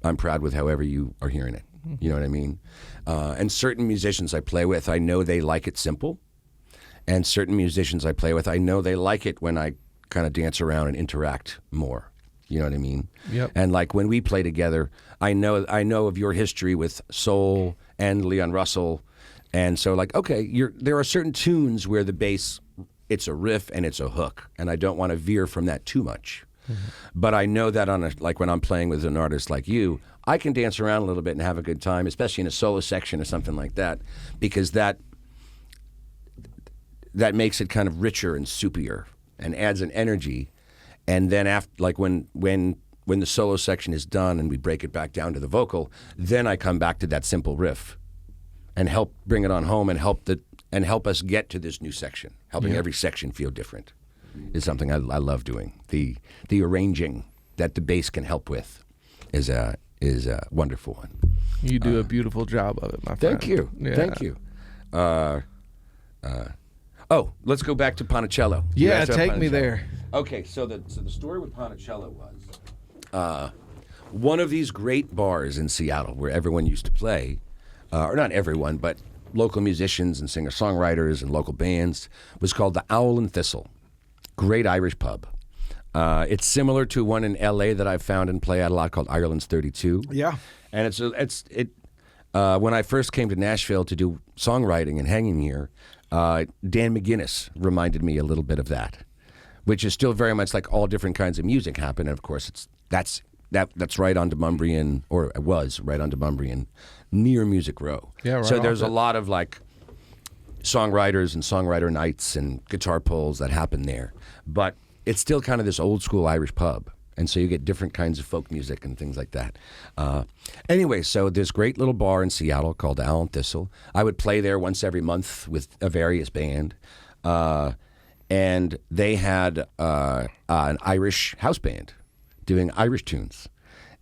I'm proud with however you are hearing it. You know what I mean? And certain musicians I play with, I know they like it simple. And certain musicians I play with, I know they like it when I kind of dance around and interact more. You know what I mean? Yep. And like when we play together, I know of your history with soul and Leon Russell, and so like there are certain tunes where the bass, it's a riff and it's a hook, and I don't want to veer from that too much. But I know that like when I'm playing with an artist like you, I can dance around a little bit and have a good time, especially in a solo section or something like that, because that makes it kind of richer and soupier and adds an energy. And then after, like when the solo section is done and we break it back down to the vocal, then I come back to that simple riff and help bring it on home and help us get to this new section. Helping every section feel different is something I love doing. The arranging that the bass can help with is a wonderful one. You do a beautiful job of it, my friend. Thank you. Yeah. Thank you. Let's go back to Ponticello. You Yeah, asked about take me Ponticello. there. Okay, so the story with Ponticello was one of these great bars in Seattle where everyone used to play, or not everyone, but local musicians and singer-songwriters and local bands, was called the Owl and Thistle. Great Irish pub. It's similar to one in L.A. that I've found and play at a lot called Ireland's 32. Yeah. And when I first came to Nashville to do songwriting and hanging here, Dan McGuinness reminded me a little bit of that, which is still very much like all different kinds of music happen. And of course, that's right on Demumbrian, or it was right on Demumbrian, near Music Row. Yeah, right. So there's a lot of like songwriters and songwriter nights and guitar pulls that happen there. But it's still kind of this old school Irish pub. And so you get different kinds of folk music and things like that. Anyway, so this great little bar in Seattle called the Owl and Thistle. I would play there once every month with a various band. And they had an Irish house band doing Irish tunes.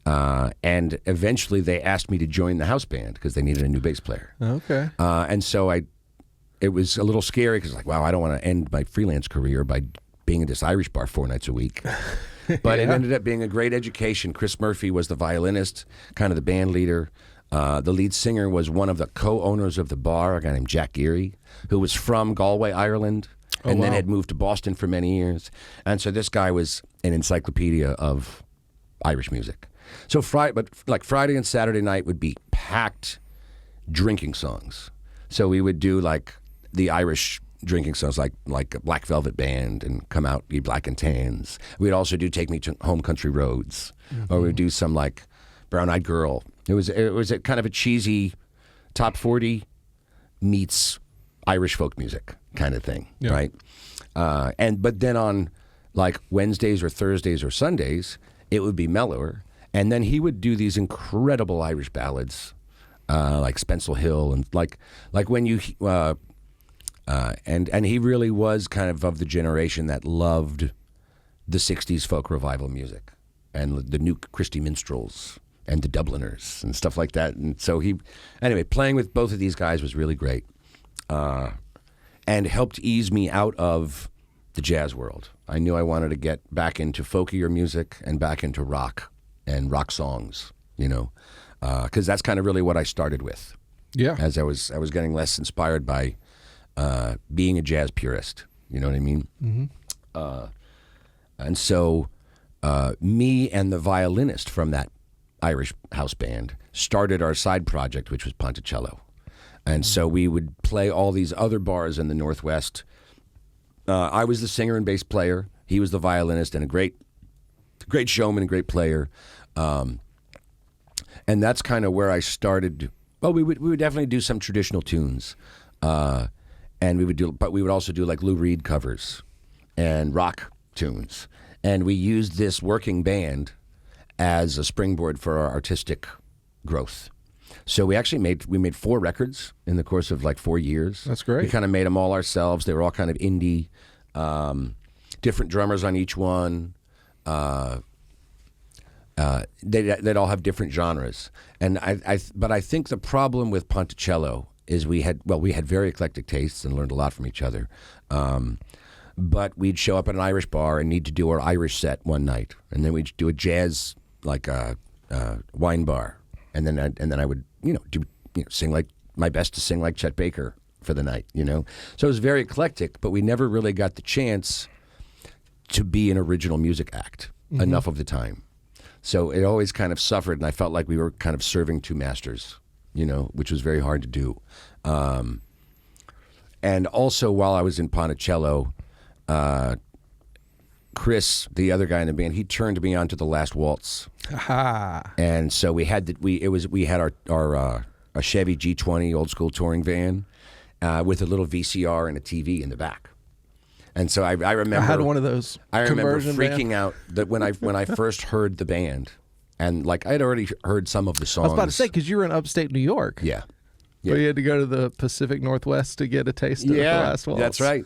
And eventually they asked me to join the house band because they needed a new bass player. Okay. And so it was a little scary because like, wow, I don't want to end my freelance career by being in this Irish bar 4 nights a week. But it ended up being a great education. Chris Murphy was the violinist, kind of the band leader. The lead singer was one of the co-owners of the bar, a guy named Jack Geary, who was from Galway, Ireland, and then had moved to Boston for many years. And so this guy was an encyclopedia of Irish music. So Friday and Saturday night would be packed drinking songs. So we would do like the Irish drinking songs like Black Velvet Band and Come Out Ye Black and Tans. We'd also do Take Me to Home Country Roads, or we'd do some like Brown Eyed Girl. It was a kind of a cheesy top 40 meets Irish folk music kind of thing, right? But then on like Wednesdays or Thursdays or Sundays, it would be mellower, and then he would do these incredible Irish ballads, like Spencel Hill and like when you. And he really was kind of the generation that loved the 60s folk revival music and the new Christy Minstrels and the Dubliners and stuff like that. And so playing with both of these guys was really great and helped ease me out of the jazz world. I knew I wanted to get back into folkier music and back into rock and rock songs, because that's kind of really what I started with. Yeah. As I was getting less inspired by being a jazz purist, you know what I mean? Mm-hmm. And so me and the violinist from that Irish house band started our side project, which was Ponticello. And so we would play all these other bars in the Northwest. I was the singer and bass player. He was the violinist and a great showman and great player. And that's kind of where I started. Well, we would definitely do some traditional tunes. And we would also do like Lou Reed covers and rock tunes. And we used this working band as a springboard for our artistic growth. So we actually made 4 records in the course of like 4 years. That's great. We kind of made them all ourselves. They were all kind of indie, different drummers on each one. They'd all have different genres. But I think the problem with Ponticello is we had very eclectic tastes and learned a lot from each other. But we'd show up at an Irish bar and need to do our Irish set one night, and then we'd do a jazz like wine bar, and then I would sing like my best to sing like Chet Baker for the night, So it was very eclectic, but we never really got the chance to be an original music act enough of the time. So it always kind of suffered, and I felt like we were kind of serving two masters, which was very hard to do. And also, while I was in Ponticello, Chris, the other guy in the band, he turned me on to the Last Waltz. Aha. And so we had our a Chevy G20 old school touring van with a little VCR and a TV in the back. And so I remember I had one of those. I remember conversion freaking van. out that when I first heard the band, and like I had already heard some of the songs. I was about to say, because you were in upstate New York. Yeah. Where you had to go to the Pacific Northwest to get a taste of the Last Waltz. That's right.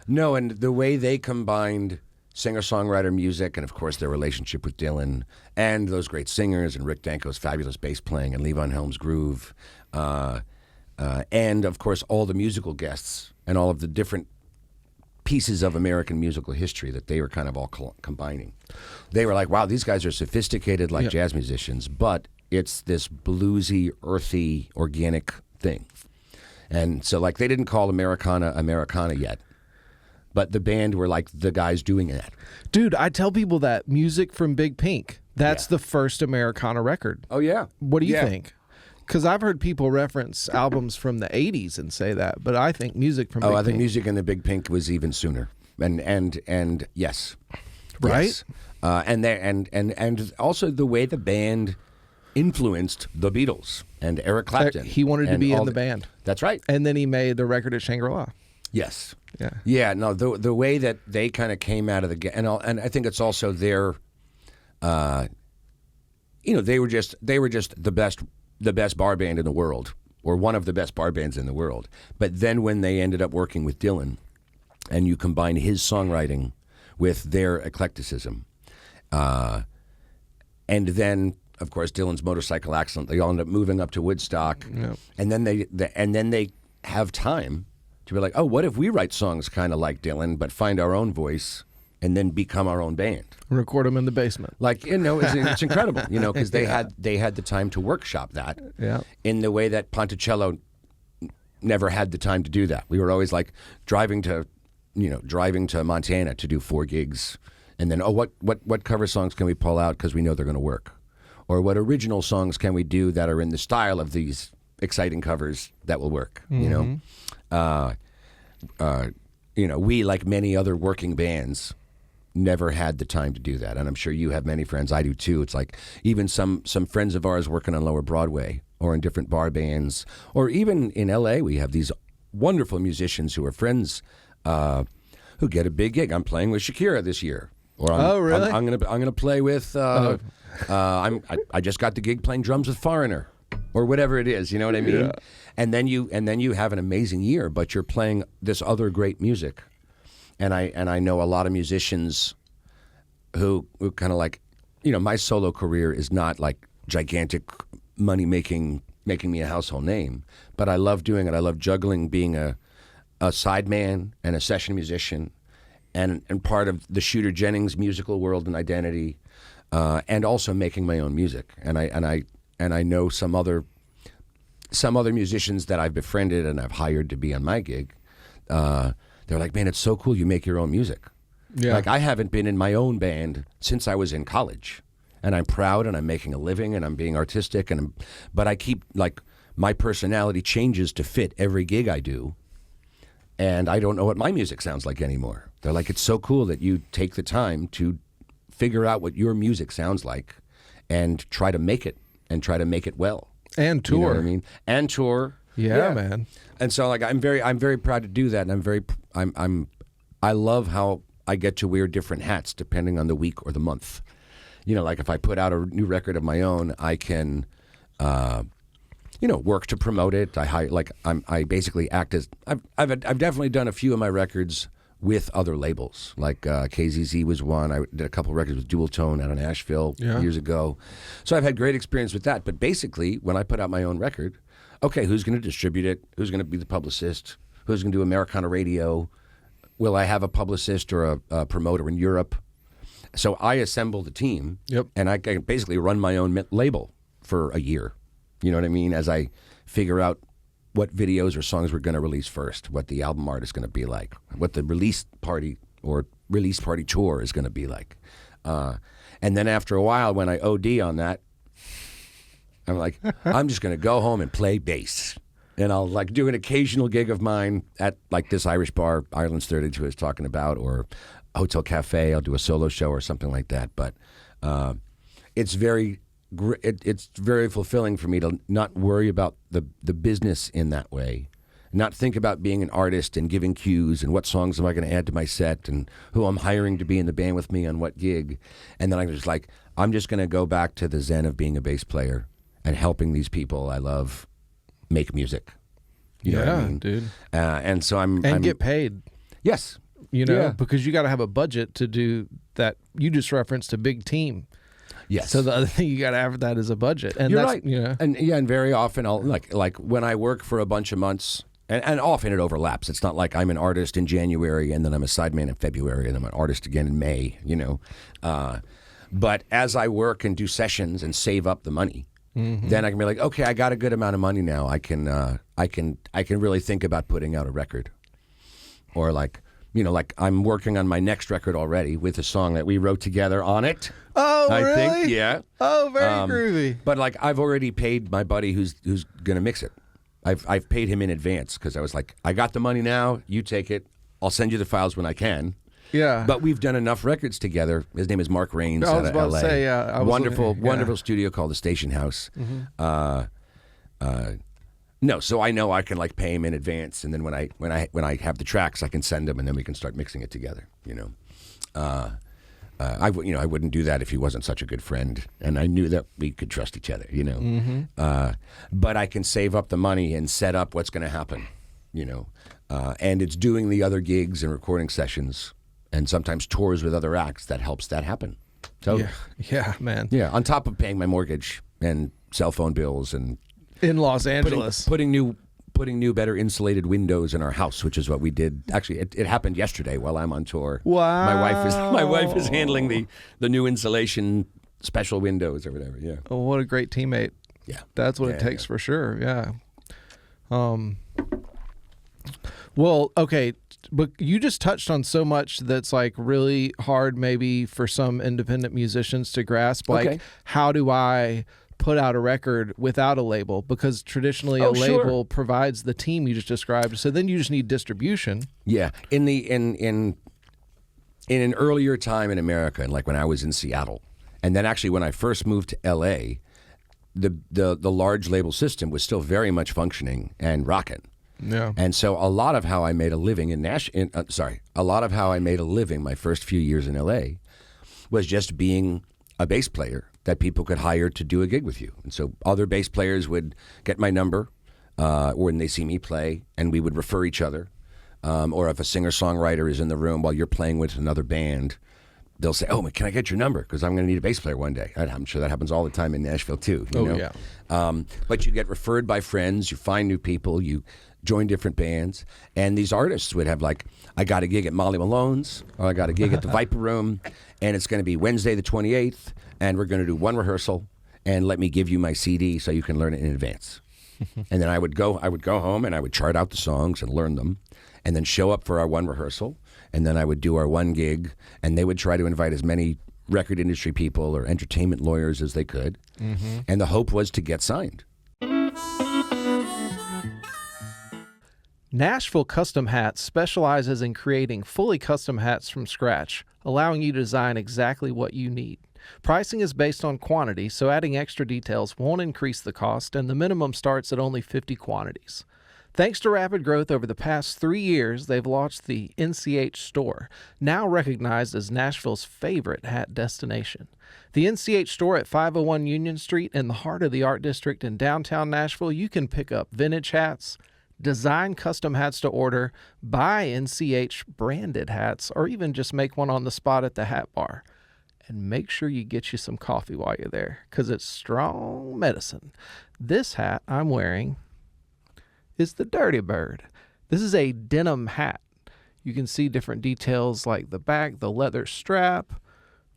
No, and the way they combined singer-songwriter music and, of course, their relationship with Dylan and those great singers and Rick Danko's fabulous bass playing and Levon Helm's groove and, of course, all the musical guests and all of the different pieces of American musical history that they were kind of all combining. They were like, wow, these guys are sophisticated like jazz musicians, but it's this bluesy, earthy, organic thing. And so, like, they didn't call Americana yet, but the band were like the guys doing that. Dude, I tell people that music from Big Pink, that's the first Americana record. Oh, yeah. What do you think? Because I've heard people reference albums from the 80s and say that, but I think music from Big Pink. I think music in the Big Pink was even sooner. And yes. Right? Yes. And also the way the band influenced the Beatles and Eric Clapton. He wanted to be in the band. That's right. And then he made the record at Shangri-La. Yes. Yeah. Yeah. No. The way that they kind of came out of the and I think it's also their, they were just the best bar band in the world, or one of the best bar bands in the world. But then when they ended up working with Dylan, and you combine his songwriting with their eclecticism, and then of course Dylan's motorcycle accident, they all end up moving up to Woodstock, and then they have time to be like, oh, what if we write songs kind of like Dylan, but find our own voice and then become our own band? Record them in the basement. Like, it's incredible, because they had the time to workshop that in the way that Ponticello never had the time to do that. We were always like driving to Montana to do 4 gigs, and then, what cover songs can we pull out because we know they're going to work? Or what original songs can we do that are in the style of these exciting covers that will work, we, like many other working bands, never had the time to do that. And I'm sure you have many friends, I do too. It's like even some friends of ours working on Lower Broadway or in different bar bands, or even in LA, we have these wonderful musicians who are friends who get a big gig. I'm playing with Shakira this year. Or really? I'm gonna play with I just got the gig playing drums with Foreigner, or whatever it is, you know what I mean? Yeah. And then you have an amazing year, but you're playing this other great music. And I know a lot of musicians who kind of like, my solo career is not like gigantic money making me a household name, but I love doing it. I love juggling being a sideman and a session musician and part of the Shooter Jennings musical world and identity, and also making my own music. And I know some other musicians that I've befriended and I've hired to be on my gig. They're like, man, it's so cool you make your own music. Yeah. Like, I haven't been in my own band since I was in college, and I'm proud and I'm making a living and I'm being artistic, but I keep, like, my personality changes to fit every gig I do, and I don't know what my music sounds like anymore. They're like, it's so cool that you take the time to figure out what your music sounds like and try to make it well. And tour. You know what I mean? And tour. Yeah, man. And so, like, I'm very proud to do that, and I love how I get to wear different hats depending on the week or the month. Like if I put out a new record of my own, I can, work to promote it. I basically act as I've definitely done a few of my records with other labels. Like KZZ was one. I did a couple of records with Dual Tone out of Nashville years ago. So I've had great experience with that. But basically, when I put out my own record, okay, who's going to distribute it? Who's going to be the publicist? Who's going to do Americana radio? Will I have a publicist or a promoter in Europe? So I assemble the team, and I can basically run my own label for a year. You know what I mean? As I figure out what videos or songs we're going to release first, what the album art is going to be like, what the release party or release party tour is going to be like. And then after a while, when I OD on that, I'm like, I'm just going to go home and play bass. And I'll like do an occasional gig of mine at like this Irish bar, Ireland's 32 is talking about, or Hotel Cafe. I'll do a solo show or something like that. But it's very fulfilling for me to not worry about the business in that way. Not think about being an artist and giving cues and what songs am I going to add to my set and who I'm hiring to be in the band with me on what gig. And then I'm just like, I'm just going to go back to the zen of being a bass player and helping these people I love make music. You know what I mean? Dude. And so I'm get paid. Yes. Because you got to have a budget to do that. You just referenced a big team. Yes. So the other thing you got to have that is a budget. And You're that's, right. You know. And very often I'll like when I work for a bunch of months. And often it overlaps. It's not like I'm an artist in January and then I'm a sideman in February and I'm an artist again in May, But as I work and do sessions and save up the money, then I can be like, okay, I got a good amount of money now. I can really think about putting out a record. Or like I'm working on my next record already with a song that we wrote together on it. Oh, I really? think, yeah. Oh, very groovy. But like I've already paid my buddy who's gonna mix it. I've paid him in advance because I was like, I got the money now. You take it. I'll send you the files when I can. Yeah. But we've done enough records together. His name is Mark Rains I out was of about LA. to say, yeah. Wonderful studio called the Station House. No, so I know I can like pay him in advance, and then when I have the tracks, I can send them, and then we can start mixing it together. I wouldn't do that if he wasn't such a good friend, and I knew that we could trust each other. But I can save up the money and set up what's going to happen. And it's doing the other gigs and recording sessions, and sometimes tours with other acts that helps that happen. So yeah, man. Yeah, on top of paying my mortgage and cell phone bills and in Los Angeles, putting new, better insulated windows in our house, which is what we did. Actually, it happened yesterday while I'm on tour. Wow. My wife is handling the new insulation special windows or whatever. Yeah. Oh, what a great teammate. Yeah. That's what it takes for sure. Yeah. Well, okay, but you just touched on so much that's like really hard maybe for some independent musicians to grasp. Like, how do I put out a record without a label? Because traditionally a label provides the team you just described. So then you just need distribution. Yeah. In an earlier time in America, and like when I was in Seattle, and then actually when I first moved to LA, the large label system was still very much functioning and rocking. Yeah. And so a lot of how I made a living my first few years in LA was just being a bass player that people could hire to do a gig with you. And so other bass players would get my number when they see me play, and we would refer each other. Or if a singer-songwriter is in the room while you're playing with another band, they'll say, oh, can I get your number? Because I'm going to need a bass player one day. I'm sure that happens all the time in Nashville, too. You know? Yeah. But you get referred by friends, you find new people, you join different bands, and these artists would have like, I got a gig at Molly Malone's, or I got a gig at the Viper Room, and it's going to be Wednesday the 28th, and we're going to do one rehearsal, and let me give you my CD so you can learn it in advance. And then I would go home and I would chart out the songs and learn them, and then show up for our one rehearsal, and then I would do our one gig, and they would try to invite as many record industry people or entertainment lawyers as they could, and the hope was to get signed. Nashville Custom Hats specializes in creating fully custom hats from scratch, allowing you to design exactly what you need. Pricing is based on quantity, so adding extra details won't increase the cost, and the minimum starts at only 50 quantities. Thanks to rapid growth over the past 3 years, they've launched the NCH store, now recognized as Nashville's favorite hat destination. The NCH store at 501 Union Street in the heart of the Art District in downtown Nashville, you can pick up vintage hats, design custom hats to order, buy NCH branded hats, or even just make one on the spot at the hat bar. And make sure you get you some coffee while you're there, because it's strong medicine. This hat I'm wearing is the Dirty Bird. This is a denim hat. You can see different details like the back, the leather strap,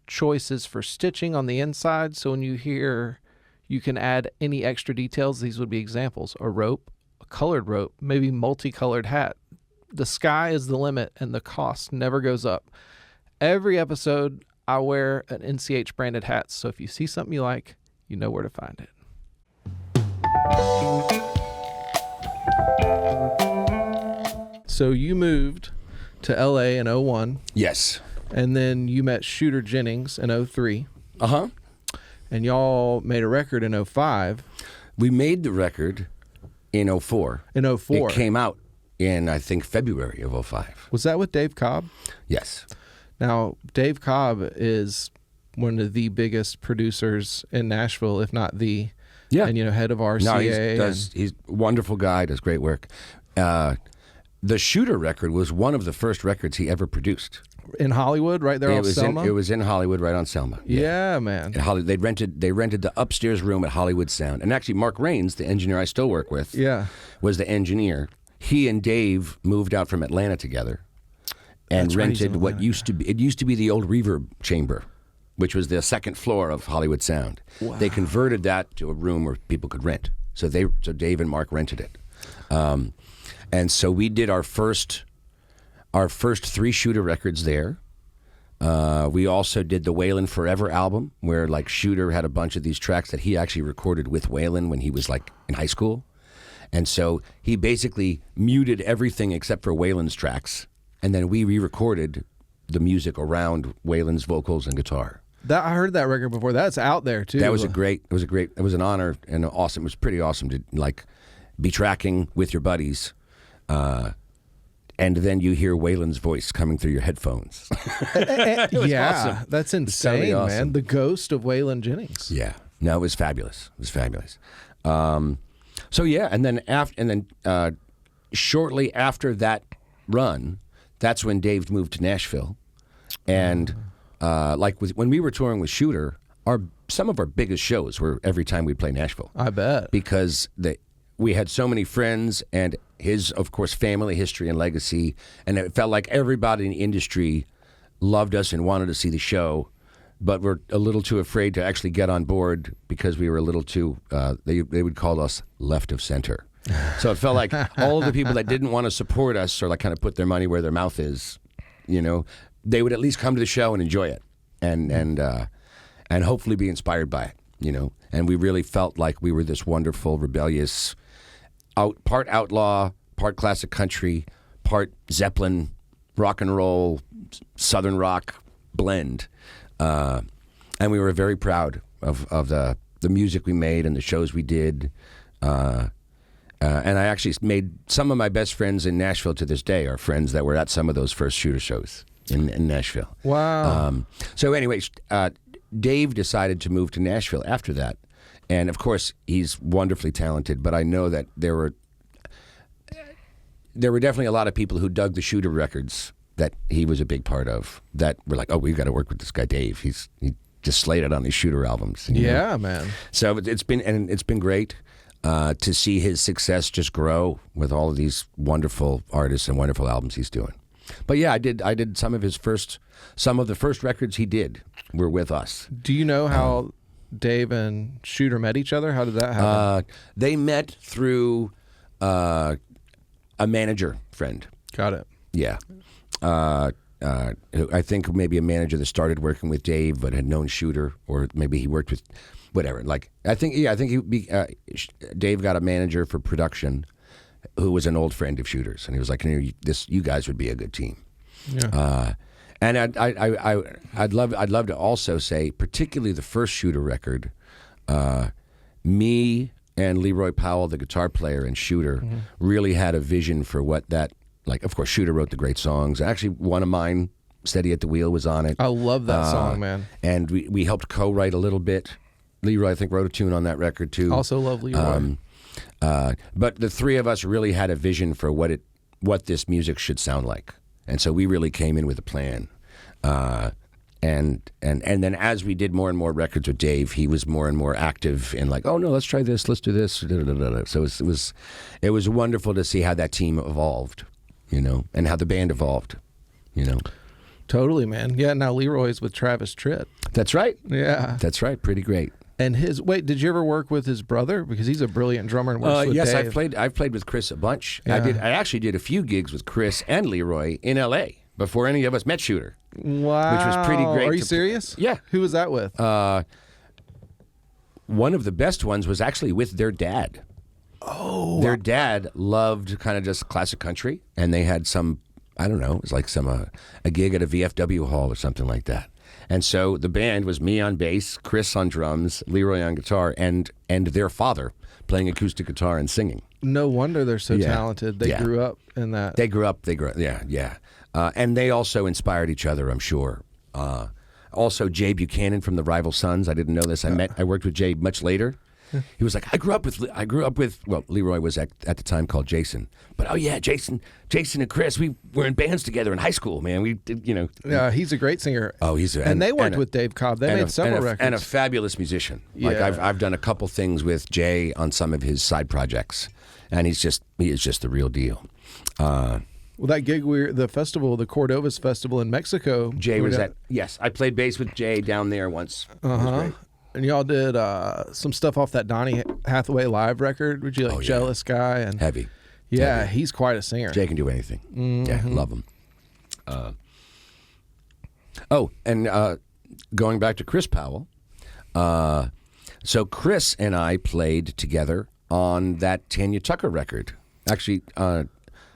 choices for stitching on the inside. So when you hear you can add any extra details, these would be examples. A rope, a colored rope, maybe multicolored hat. The sky is the limit and the cost never goes up. every episode, I wear an NCH branded hat. So if you see something you like, you know where to find it. So you moved to LA in 01, Yes. and then you met Shooter Jennings in 03, Uh-huh. and y'all made a record in 05. We made the record in 04. In 04. It came out in, I think, February of 05. Was that with Dave Cobb? Yes. Now, Dave Cobb is one of the biggest producers in Nashville, if not the, Yeah. and, head of RCA. No, he's a wonderful guy, does great work. The Shooter record was one of the first records he ever produced. In Hollywood, right there on Selma? It was in Hollywood, right on Selma. Yeah, man. They rented the upstairs room at Hollywood Sound. And actually, Mark Rains, the engineer I still work with, was the engineer. He and Dave moved out from Atlanta together and rented what used to be the old reverb chamber, which was the second floor of Hollywood Sound. Wow. They converted that to a room where people could rent. So Dave and Mark rented it. And so we did our first 3 Shooter records there. We also did the Waylon Forever album, where like Shooter had a bunch of these tracks that he actually recorded with Waylon when he was like in high school. And so he basically muted everything except for Waylon's tracks, and then we re-recorded the music around Waylon's vocals and guitar. I heard that record before. That's out there too. It was an honor and awesome. It was pretty awesome to like be tracking with your buddies. And then you hear Waylon's voice coming through your headphones. Awesome. That's insane, Totally awesome. Man. The ghost of Waylon Jennings. Yeah, no, it was fabulous. It was fabulous. So yeah, and then shortly after that run, that's when Dave moved to Nashville, and when we were touring with Shooter, some of our biggest shows were every time we'd play Nashville. I bet, because we had so many friends and his, of course, family history and legacy, and it felt like everybody in the industry loved us and wanted to see the show, but were a little too afraid to actually get on board because we were a little too, they would call us left of center. So it felt like all of the people that didn't want to support us or like kind of put their money where their mouth is, they would at least come to the show and enjoy it and hopefully be inspired by it, And we really felt like we were this wonderful, rebellious, part outlaw, part classic country, part Zeppelin, rock and roll, Southern rock blend. And we were very proud of the music we made and the shows we did. And I actually made some of my best friends in Nashville to this day are friends that were at some of those first Shooter shows in Nashville. Wow. So anyway, Dave decided to move to Nashville after that. And of course, he's wonderfully talented, but I know that there were definitely a lot of people who dug the Shooter records that he was a big part of that were like, oh, we've got to work with this guy Dave. He just slayed it on these Shooter albums. Yeah, man. So it's been great to see his success just grow with all of these wonderful artists and wonderful albums he's doing. But yeah, I did some of the first records he did were with us. Do you know how Dave and Shooter met each other? How did that happen? They met through a manager friend. Got it. Yeah. I think maybe a manager that started working with Dave but had known Shooter, or maybe he worked with whatever. I think Dave got a manager for production who was an old friend of Shooter's, and he was like, you guys would be a good team. Yeah. And I'd love to also say, particularly the first Shooter record, me and Leroy Powell, the guitar player, and Shooter really had a vision for what that, like, of course, Shooter wrote the great songs. Actually, one of mine, Steady at the Wheel, was on it. I love that song, man. And we helped co-write a little bit. Leroy, I think, wrote a tune on that record, too. Also love Leroy. But the three of us really had a vision for what this music should sound like. And so we really came in with a plan. And then as we did more and more records with Dave, he was more and more active in like, oh no, let's try this, let's do this. So it was wonderful to see how that team evolved, and how the band evolved, Totally, man. Yeah, now Leroy's with Travis Tritt. That's right. Yeah. That's right. Pretty great. And did you ever work with his brother? Because he's a brilliant drummer and works with yes, Dave. I've played with Chris a bunch. Yeah. I actually did a few gigs with Chris and Leroy in L.A. before any of us met Shooter. Wow. Which was pretty great. Are you serious? Yeah. Who was that with? One of the best ones was actually with their dad. Oh. Their dad loved kind of just classic country, and they had some, I don't know, it was like a gig at a VFW hall or something like that. And so the band was me on bass, Chris on drums, Leroy on guitar, and their father playing acoustic guitar and singing. No wonder they're so Yeah. talented. They Yeah. grew up in that. They grew up, yeah. And they also inspired each other, I'm sure. Also, Jay Buchanan from the Rival Sons. I didn't know this. I worked with Jay much later. He was like, I grew up with. Well, Leroy was at the time called Jason, but oh yeah, Jason and Chris, we were in bands together in high school, man. We did, Yeah, he's a great singer. Oh, and they worked with Dave Cobb. They made several records. And a fabulous musician. Like Yeah. I've done a couple things with Jay on some of his side projects, and he is just the real deal. Well, that gig, the festival, the Cordovas Festival in Mexico. Jay was at. Yes, I played bass with Jay down there once. And y'all did some stuff off that Donny Hathaway live record. Would you like Jealous Guy? And Heavy. Yeah, Heavy. he's quite a singer. Jay can do anything. Yeah, love him. And going back to Chris Powell. So Chris and I played together on that Tanya Tucker record. Actually,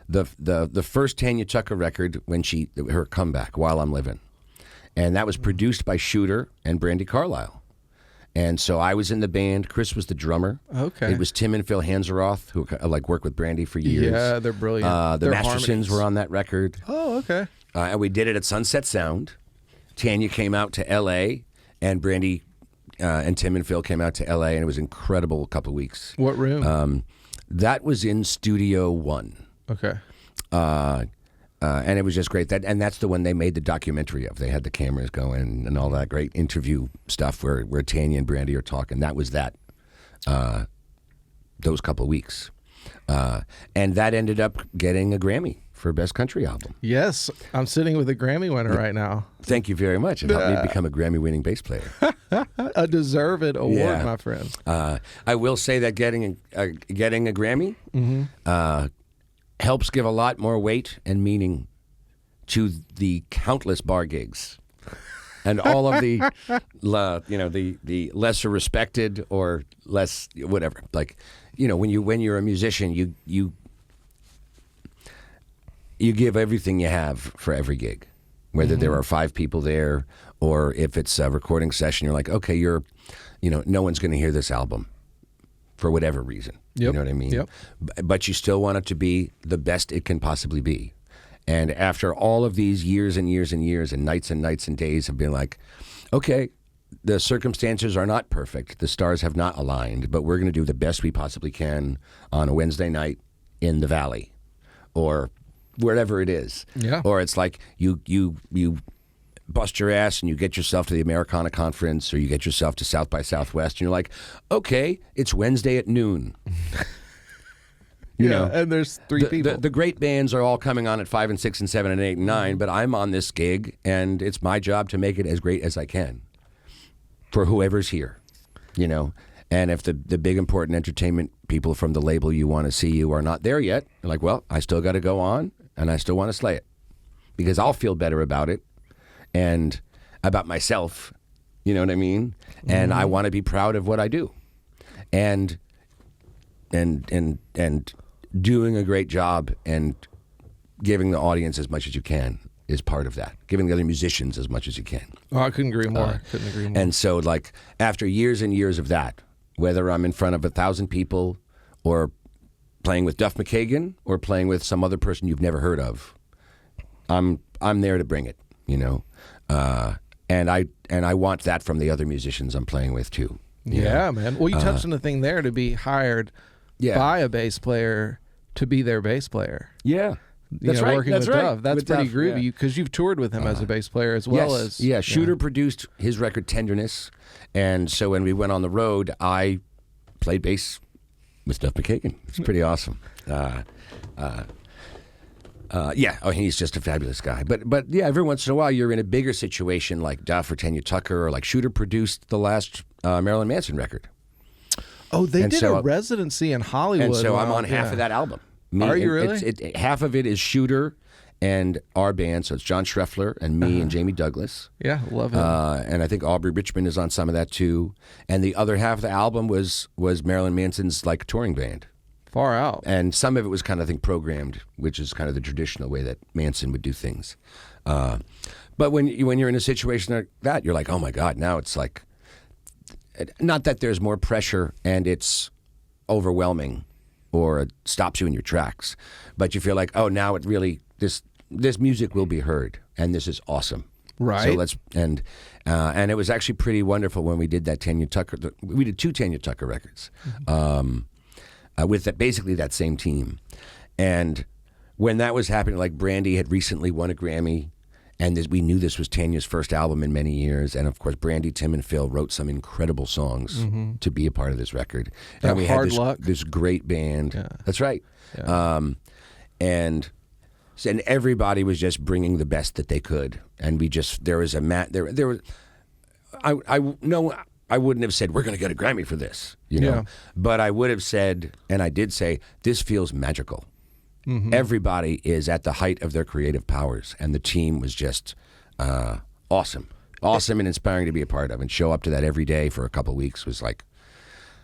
the first Tanya Tucker record when her comeback, While I'm Living. And that was produced by Shooter and Brandy Carlisle. And so I was in the band. Chris was the drummer. Okay. It was Tim and Phil Hanseroth, who worked with Brandy for years. Yeah, they're brilliant. The Mastersons were on that record. Oh, okay. And we did it at Sunset Sound. Tanya came out to L.A., and Brandy and Tim and Phil came out to L.A., and it was an incredible couple of weeks. What room? That was in Studio One. Okay. And it was just great. That's the one they made the documentary of. They had the cameras going and all that great interview stuff where Tanya and Brandy are talking. That was those couple of weeks. And that ended up getting a Grammy for Best Country Album. Yes, I'm sitting with a Grammy winner right now. Thank you very much. It helped me become a Grammy-winning bass player. A deserved award, my friend. I will say that getting a Grammy helps give a lot more weight and meaning to the countless bar gigs and all of the the lesser respected or less whatever. Like, when you're a musician, you give everything you have for every gig, whether there are 5 people there or if it's a recording session. You're like, okay, no one's going to hear this album for whatever reason. Yep. You know what I mean? Yep. But you still want it to be the best it can possibly be. And after all of these years and years and years and nights and days of being like, okay, the circumstances are not perfect. The stars have not aligned, but we're going to do the best we possibly can on a Wednesday night in the Valley or wherever it is. Yeah. Or it's like you bust your ass and you get yourself to the Americana Conference or you get yourself to South by Southwest and you're like, okay, it's Wednesday at noon. And there's 3 people. The great bands are all coming on at 5 and 6 and 7 and 8 and 9, but I'm on this gig and it's my job to make it as great as I can for whoever's here, And if the big important entertainment people from the label you want to see you are not there yet, you're like, well, I still got to go on and I still want to slay it because I'll feel better about it and about myself, you know what I mean? And I want to be proud of what I do. And doing a great job and giving the audience as much as you can is part of that. Giving the other musicians as much as you can. Oh, I couldn't agree more. And so, after years and years of that, whether I'm in front of 1,000 people or playing with Duff McKagan or playing with some other person you've never heard of, I'm there to bring it, And I want that from the other musicians I'm playing with too. Yeah, man. Well, you touched on the thing there to be hired by a bass player to be their bass player. Yeah. That's right. Working That's with right. Duff. That's with pretty Duff, groovy because you've toured with him as a bass player as well as. Yeah, Shooter produced his record Tenderness. And so when we went on the road, I played bass with Duff McKagan. It's pretty awesome. He's just a fabulous guy. But yeah, every once in a while you're in a bigger situation like Duff or Tanya Tucker or like Shooter produced the last Marilyn Manson record. Oh, they did a residency in Hollywood. And so I'm on half of that album. Are you really? Half of it is Shooter and our band. So it's John Schreffler and me and Jamie Douglas. Yeah, love it. And I think Aubrey Richmond is on some of that too. And the other half of the album was Marilyn Manson's like touring band. Far out. And some of it was kind of, I think, programmed, which is kind of the traditional way that Manson would do things. But when you're in a situation like that, you're like, oh my God, now it's like, not that there's more pressure and it's overwhelming or it stops you in your tracks, but you feel like, oh, now it really, this music will be heard and this is awesome. Right. So and it was actually pretty wonderful when we did that Tanya Tucker. We did 2 Tanya Tucker records. With basically that same team. And when that was happening, like Brandy had recently won a Grammy, and we knew this was Tanya's first album in many years. And of course, Brandy, Tim, and Phil wrote some incredible songs to be a part of this record. And we had this great band. Yeah. That's right. Yeah. And everybody was just bringing the best that they could. And there was I wouldn't have said, we're going to get a Grammy for this, you know. Yeah. But I would have said, and I did say, this feels magical. Everybody is at the height of their creative powers, and the team was just awesome. Awesome and inspiring to be a part of, and show up to that every day for a couple of weeks was like,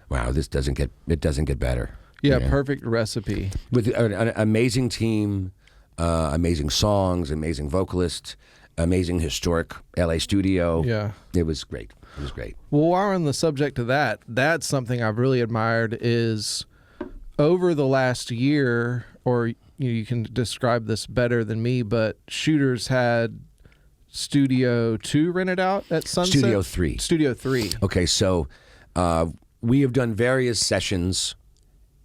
wow, it doesn't get better. Yeah, you know? Perfect recipe. With an amazing team, amazing songs, amazing vocalist, amazing historic LA studio. Yeah. It was great. It was great. Well, while we're on the subject of that, that's something I've really admired is over the last year, or you can describe this better than me, but Shooters had Studio 2 rented out at Sunset? Studio 3. Studio 3. Okay, so we have done various sessions.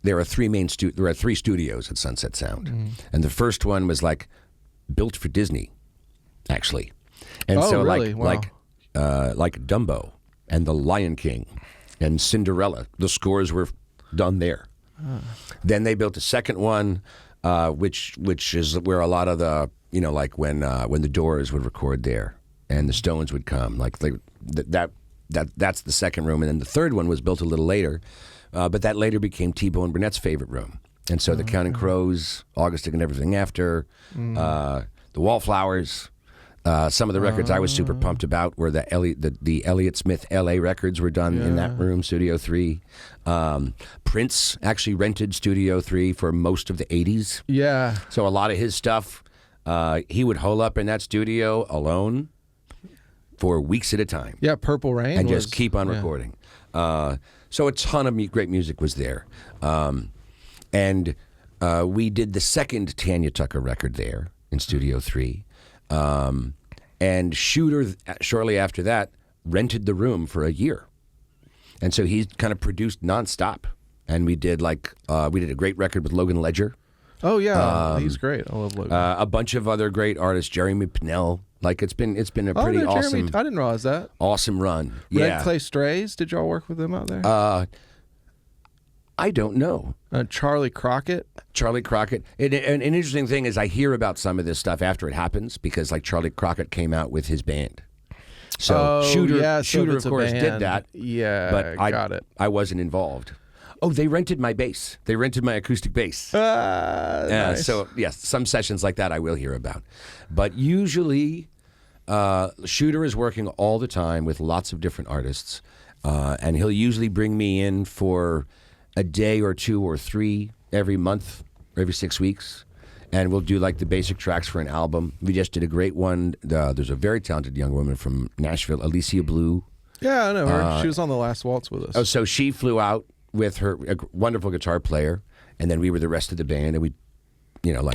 There are 3 studios at Sunset Sound. And the first one was like built for Disney, actually. And so really? Wow. like Dumbo and The Lion King and Cinderella, the scores were done there. Then they built a second one, which is where a lot of the, you know, like when the Doors would record there and the Stones would come, like that's the second room. And then the third one was built a little later, but that later became T-Bone Burnett's favorite room. And so the Counting Crows, August and Everything After, the Wallflowers. Some of the records I was super pumped about were the Elliott Smith L.A. records were done in that room, Studio 3. Prince actually rented Studio 3 for most of the 80s. Yeah. So a lot of his stuff, he would hole up in that studio alone for weeks at a time. Yeah, Purple Rain. And just keep on recording. So a ton of great music was there. And we did the second Tanya Tucker record there in Studio 3. And Shooter, shortly after that, rented the room for a year. And so he kind of produced nonstop. And we did a great record with Logan Ledger. Oh, yeah. He's great. I love Logan. A bunch of other great artists, Jeremy Pinnell. Like it's been a pretty awesome. Jeremy, I didn't realize that. Awesome run. Red Clay Strays, did y'all work with them out there? I don't know. Charlie Crockett. An interesting thing is I hear about some of this stuff after it happens because like Charlie Crockett came out with his band. So Shooter of course did that. Yeah, but got it. I wasn't involved. Oh, they rented my bass. They rented my acoustic bass. Nice. So yes, some sessions like that I will hear about. But usually Shooter is working all the time with lots of different artists. And he'll usually bring me in for a day or 2 or 3 every month, or every 6 weeks, and we'll do like the basic tracks for an album. We just did a great one. There's a very talented young woman from Nashville, Alicia Blue. Yeah, I know her. She was on the Last Waltz with us. Oh, so she flew out with her a wonderful guitar player, and then we were the rest of the band, and we,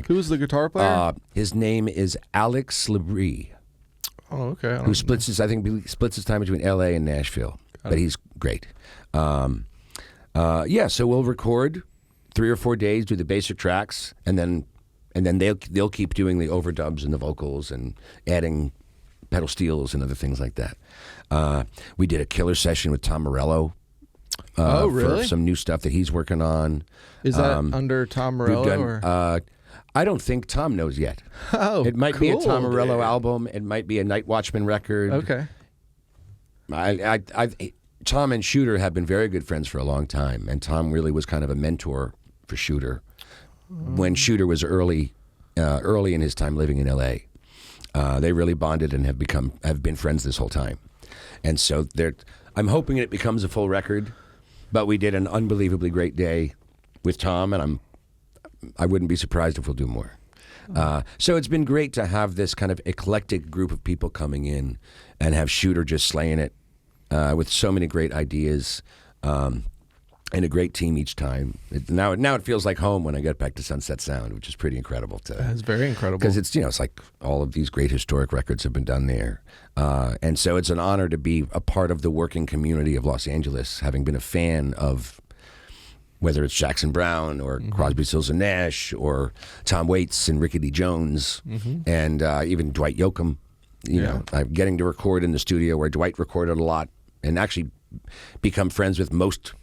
Who's the guitar player? His name is Alex Labrie. Oh, okay. Who splits his time between L.A. and Nashville, but he's great. So we'll record 3 or 4 days, do the basic tracks, and then they'll keep doing the overdubs and the vocals and adding pedal steels and other things like that. We did a killer session with Tom Morello. Really? For some new stuff that he's working on. Is that under Tom Morello? I don't think Tom knows yet. Oh, it might be a Tom Morello dude. album. It might be a Night Watchman record. Okay. Tom and Shooter have been very good friends for a long time, and Tom really was kind of a mentor for Shooter when Shooter was early early in his time living in L.A. They really bonded and have been friends this whole time. And so I'm hoping it becomes a full record, but we did an unbelievably great day with Tom, and I wouldn't be surprised if we'll do more. So it's been great to have this kind of eclectic group of people coming in and have Shooter just slaying it with so many great ideas and a great team each time. Now it feels like home when I get back to Sunset Sound, which is pretty incredible. That's very incredible. Because it's like all of these great historic records have been done there. And so it's an honor to be a part of the working community of Los Angeles, having been a fan of whether it's Jackson Browne or Crosby, Stills and Nash or Tom Waits and Ricky D. Jones and even Dwight Yoakam. You know, I'm getting to record in the studio where Dwight recorded a lot and actually become friends with most,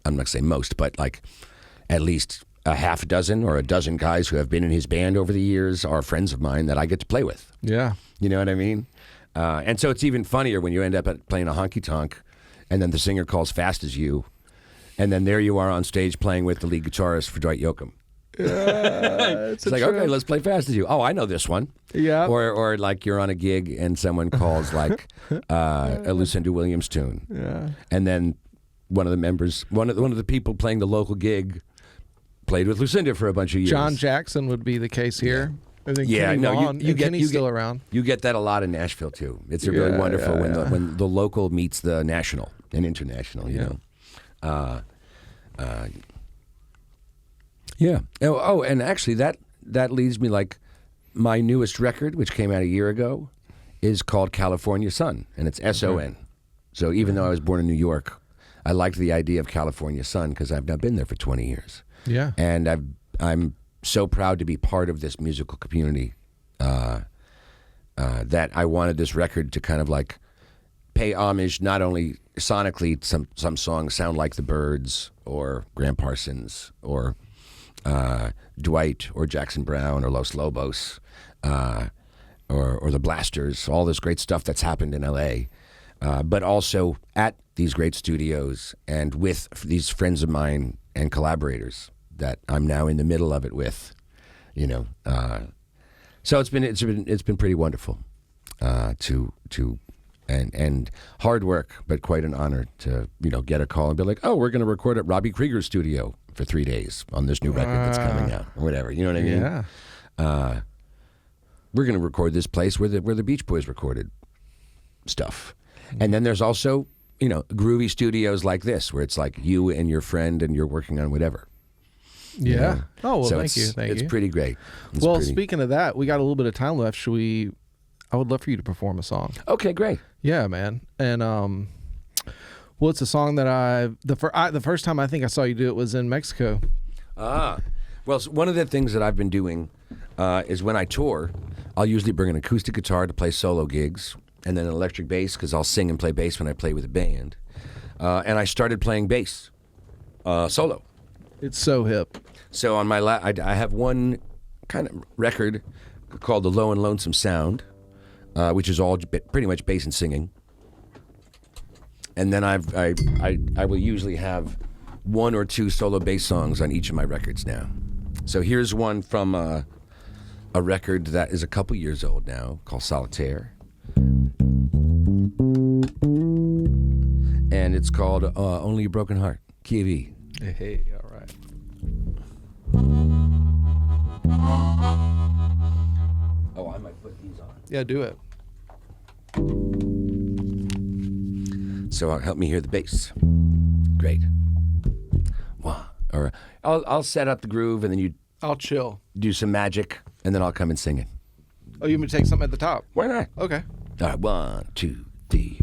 I'm not going to say most, but like at least a half a dozen or a dozen guys who have been in his band over the years are friends of mine that I get to play with. Yeah. You know what I mean? And so it's even funnier when you end up playing a honky-tonk and then the singer calls Fast As You. And then there you are on stage playing with the lead guitarist for Dwight Yoakam. It's like, okay, let's play Fast As You. Oh, I know this one. Yeah. Or like you're on a gig and someone calls like a Lucinda Williams tune. Yeah. And then one of the members, one of the people playing the local gig played with Lucinda for a bunch of years. John Jackson would be the case here. Yeah. I think Yeah, Kenny no, Vaughn, Kenny's still around. You get that a lot in Nashville too. It's really wonderful when the local meets the national and international, you know. Yeah. Oh, and actually that leads me, like, my newest record, which came out a year ago, is called California Sun, and it's S-O-N. So even though I was born in New York, I liked the idea of California Sun because I've now been there for 20 years. Yeah. And I'm so proud to be part of this musical community that I wanted this record to kind of like pay homage, not only sonically, some songs sound like the Byrds or Graham Parsons or Dwight or Jackson Browne or Los Lobos or the Blasters, all this great stuff that's happened in L.A., but also at these great studios and with these friends of mine and collaborators that I'm now in the middle of it with, you know. So it's been pretty wonderful and hard work, but quite an honor to, you know, get a call and be like, oh, we're going to record at Robbie Krieger's studio for 3 days on this new record that's coming out or whatever. You know what I mean? Yeah. We're going to record this place where the Beach Boys recorded stuff. And then there's also, you know, groovy studios like this where it's like you and your friend and you're working on whatever. Yeah. You know? Oh, well, So thank you. It's pretty great. Speaking of that, we got a little bit of time left. I would love for you to perform a song. Okay, great. Yeah, man. And well, it's a song that the first time I think I saw you do it was in Mexico. Well, so one of the things that I've been doing is when I tour, I'll usually bring an acoustic guitar to play solo gigs, and then an electric bass because I'll sing and play bass when I play with a band. And I started playing bass solo. It's so hip. So on my I have one kind of record called The Low and Lonesome Sound, which is all pretty much bass and singing. And then I will usually have 1 or 2 solo bass songs on each of my records now. So here's one from a record that is a couple years old now called Solitaire. And it's called Only a Broken Heart, Key of E. Hey, all right. Oh, I might put these on. Yeah, do it. So help me hear the bass. Great. Or I'll set up the groove and then I'll chill. do some magic and then I'll come and sing it. Oh, you want me to take something at the top? Why not? Okay. All right, 1, 2, 3.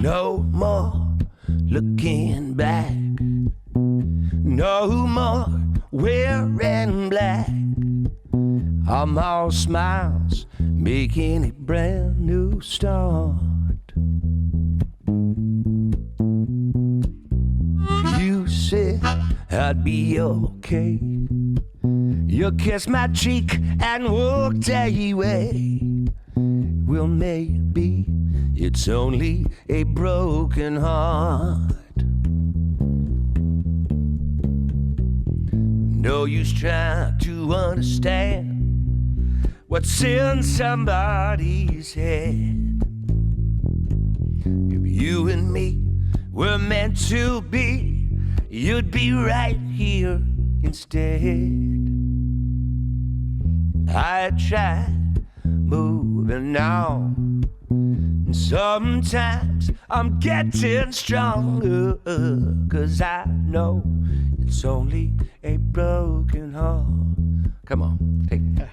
No more looking back. No more wearing black. I'm all smiles, making a brand new start. You sit I'd be okay. You kiss my cheek and walked away. Well, maybe it's only a broken heart. No use trying to understand what's in somebody's head. If you and me were meant to be, you'd be right here instead. I tried moving on, and sometimes I'm getting stronger, 'cause I know it's only a broken heart. Come on, take it.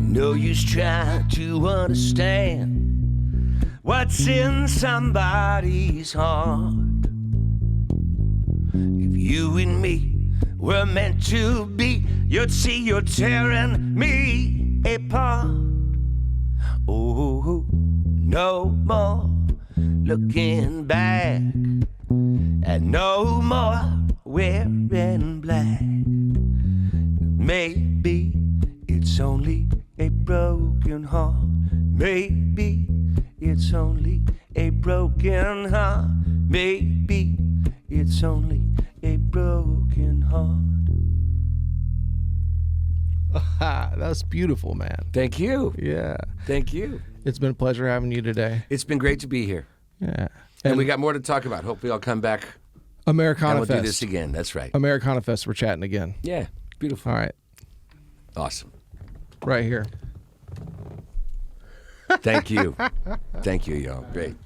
No use trying to understand what's in somebody's heart. If you and me were meant to be, you'd see you're tearing me apart. Oh, no more looking back, and no more wearing black. Maybe it's only a broken heart. Maybe it's only a broken heart. Maybe it's only a broken heart. That's beautiful, man. Thank you. Yeah. Thank you. It's been a pleasure having you today. It's been great to be here. Yeah. And we got more to talk about. Hopefully I'll come back Americana and we'll Fest. do this again. That's right. Americana Fest, we're chatting again. Yeah. Beautiful. All right. Awesome. Right here. Thank you. Thank you, y'all. Great.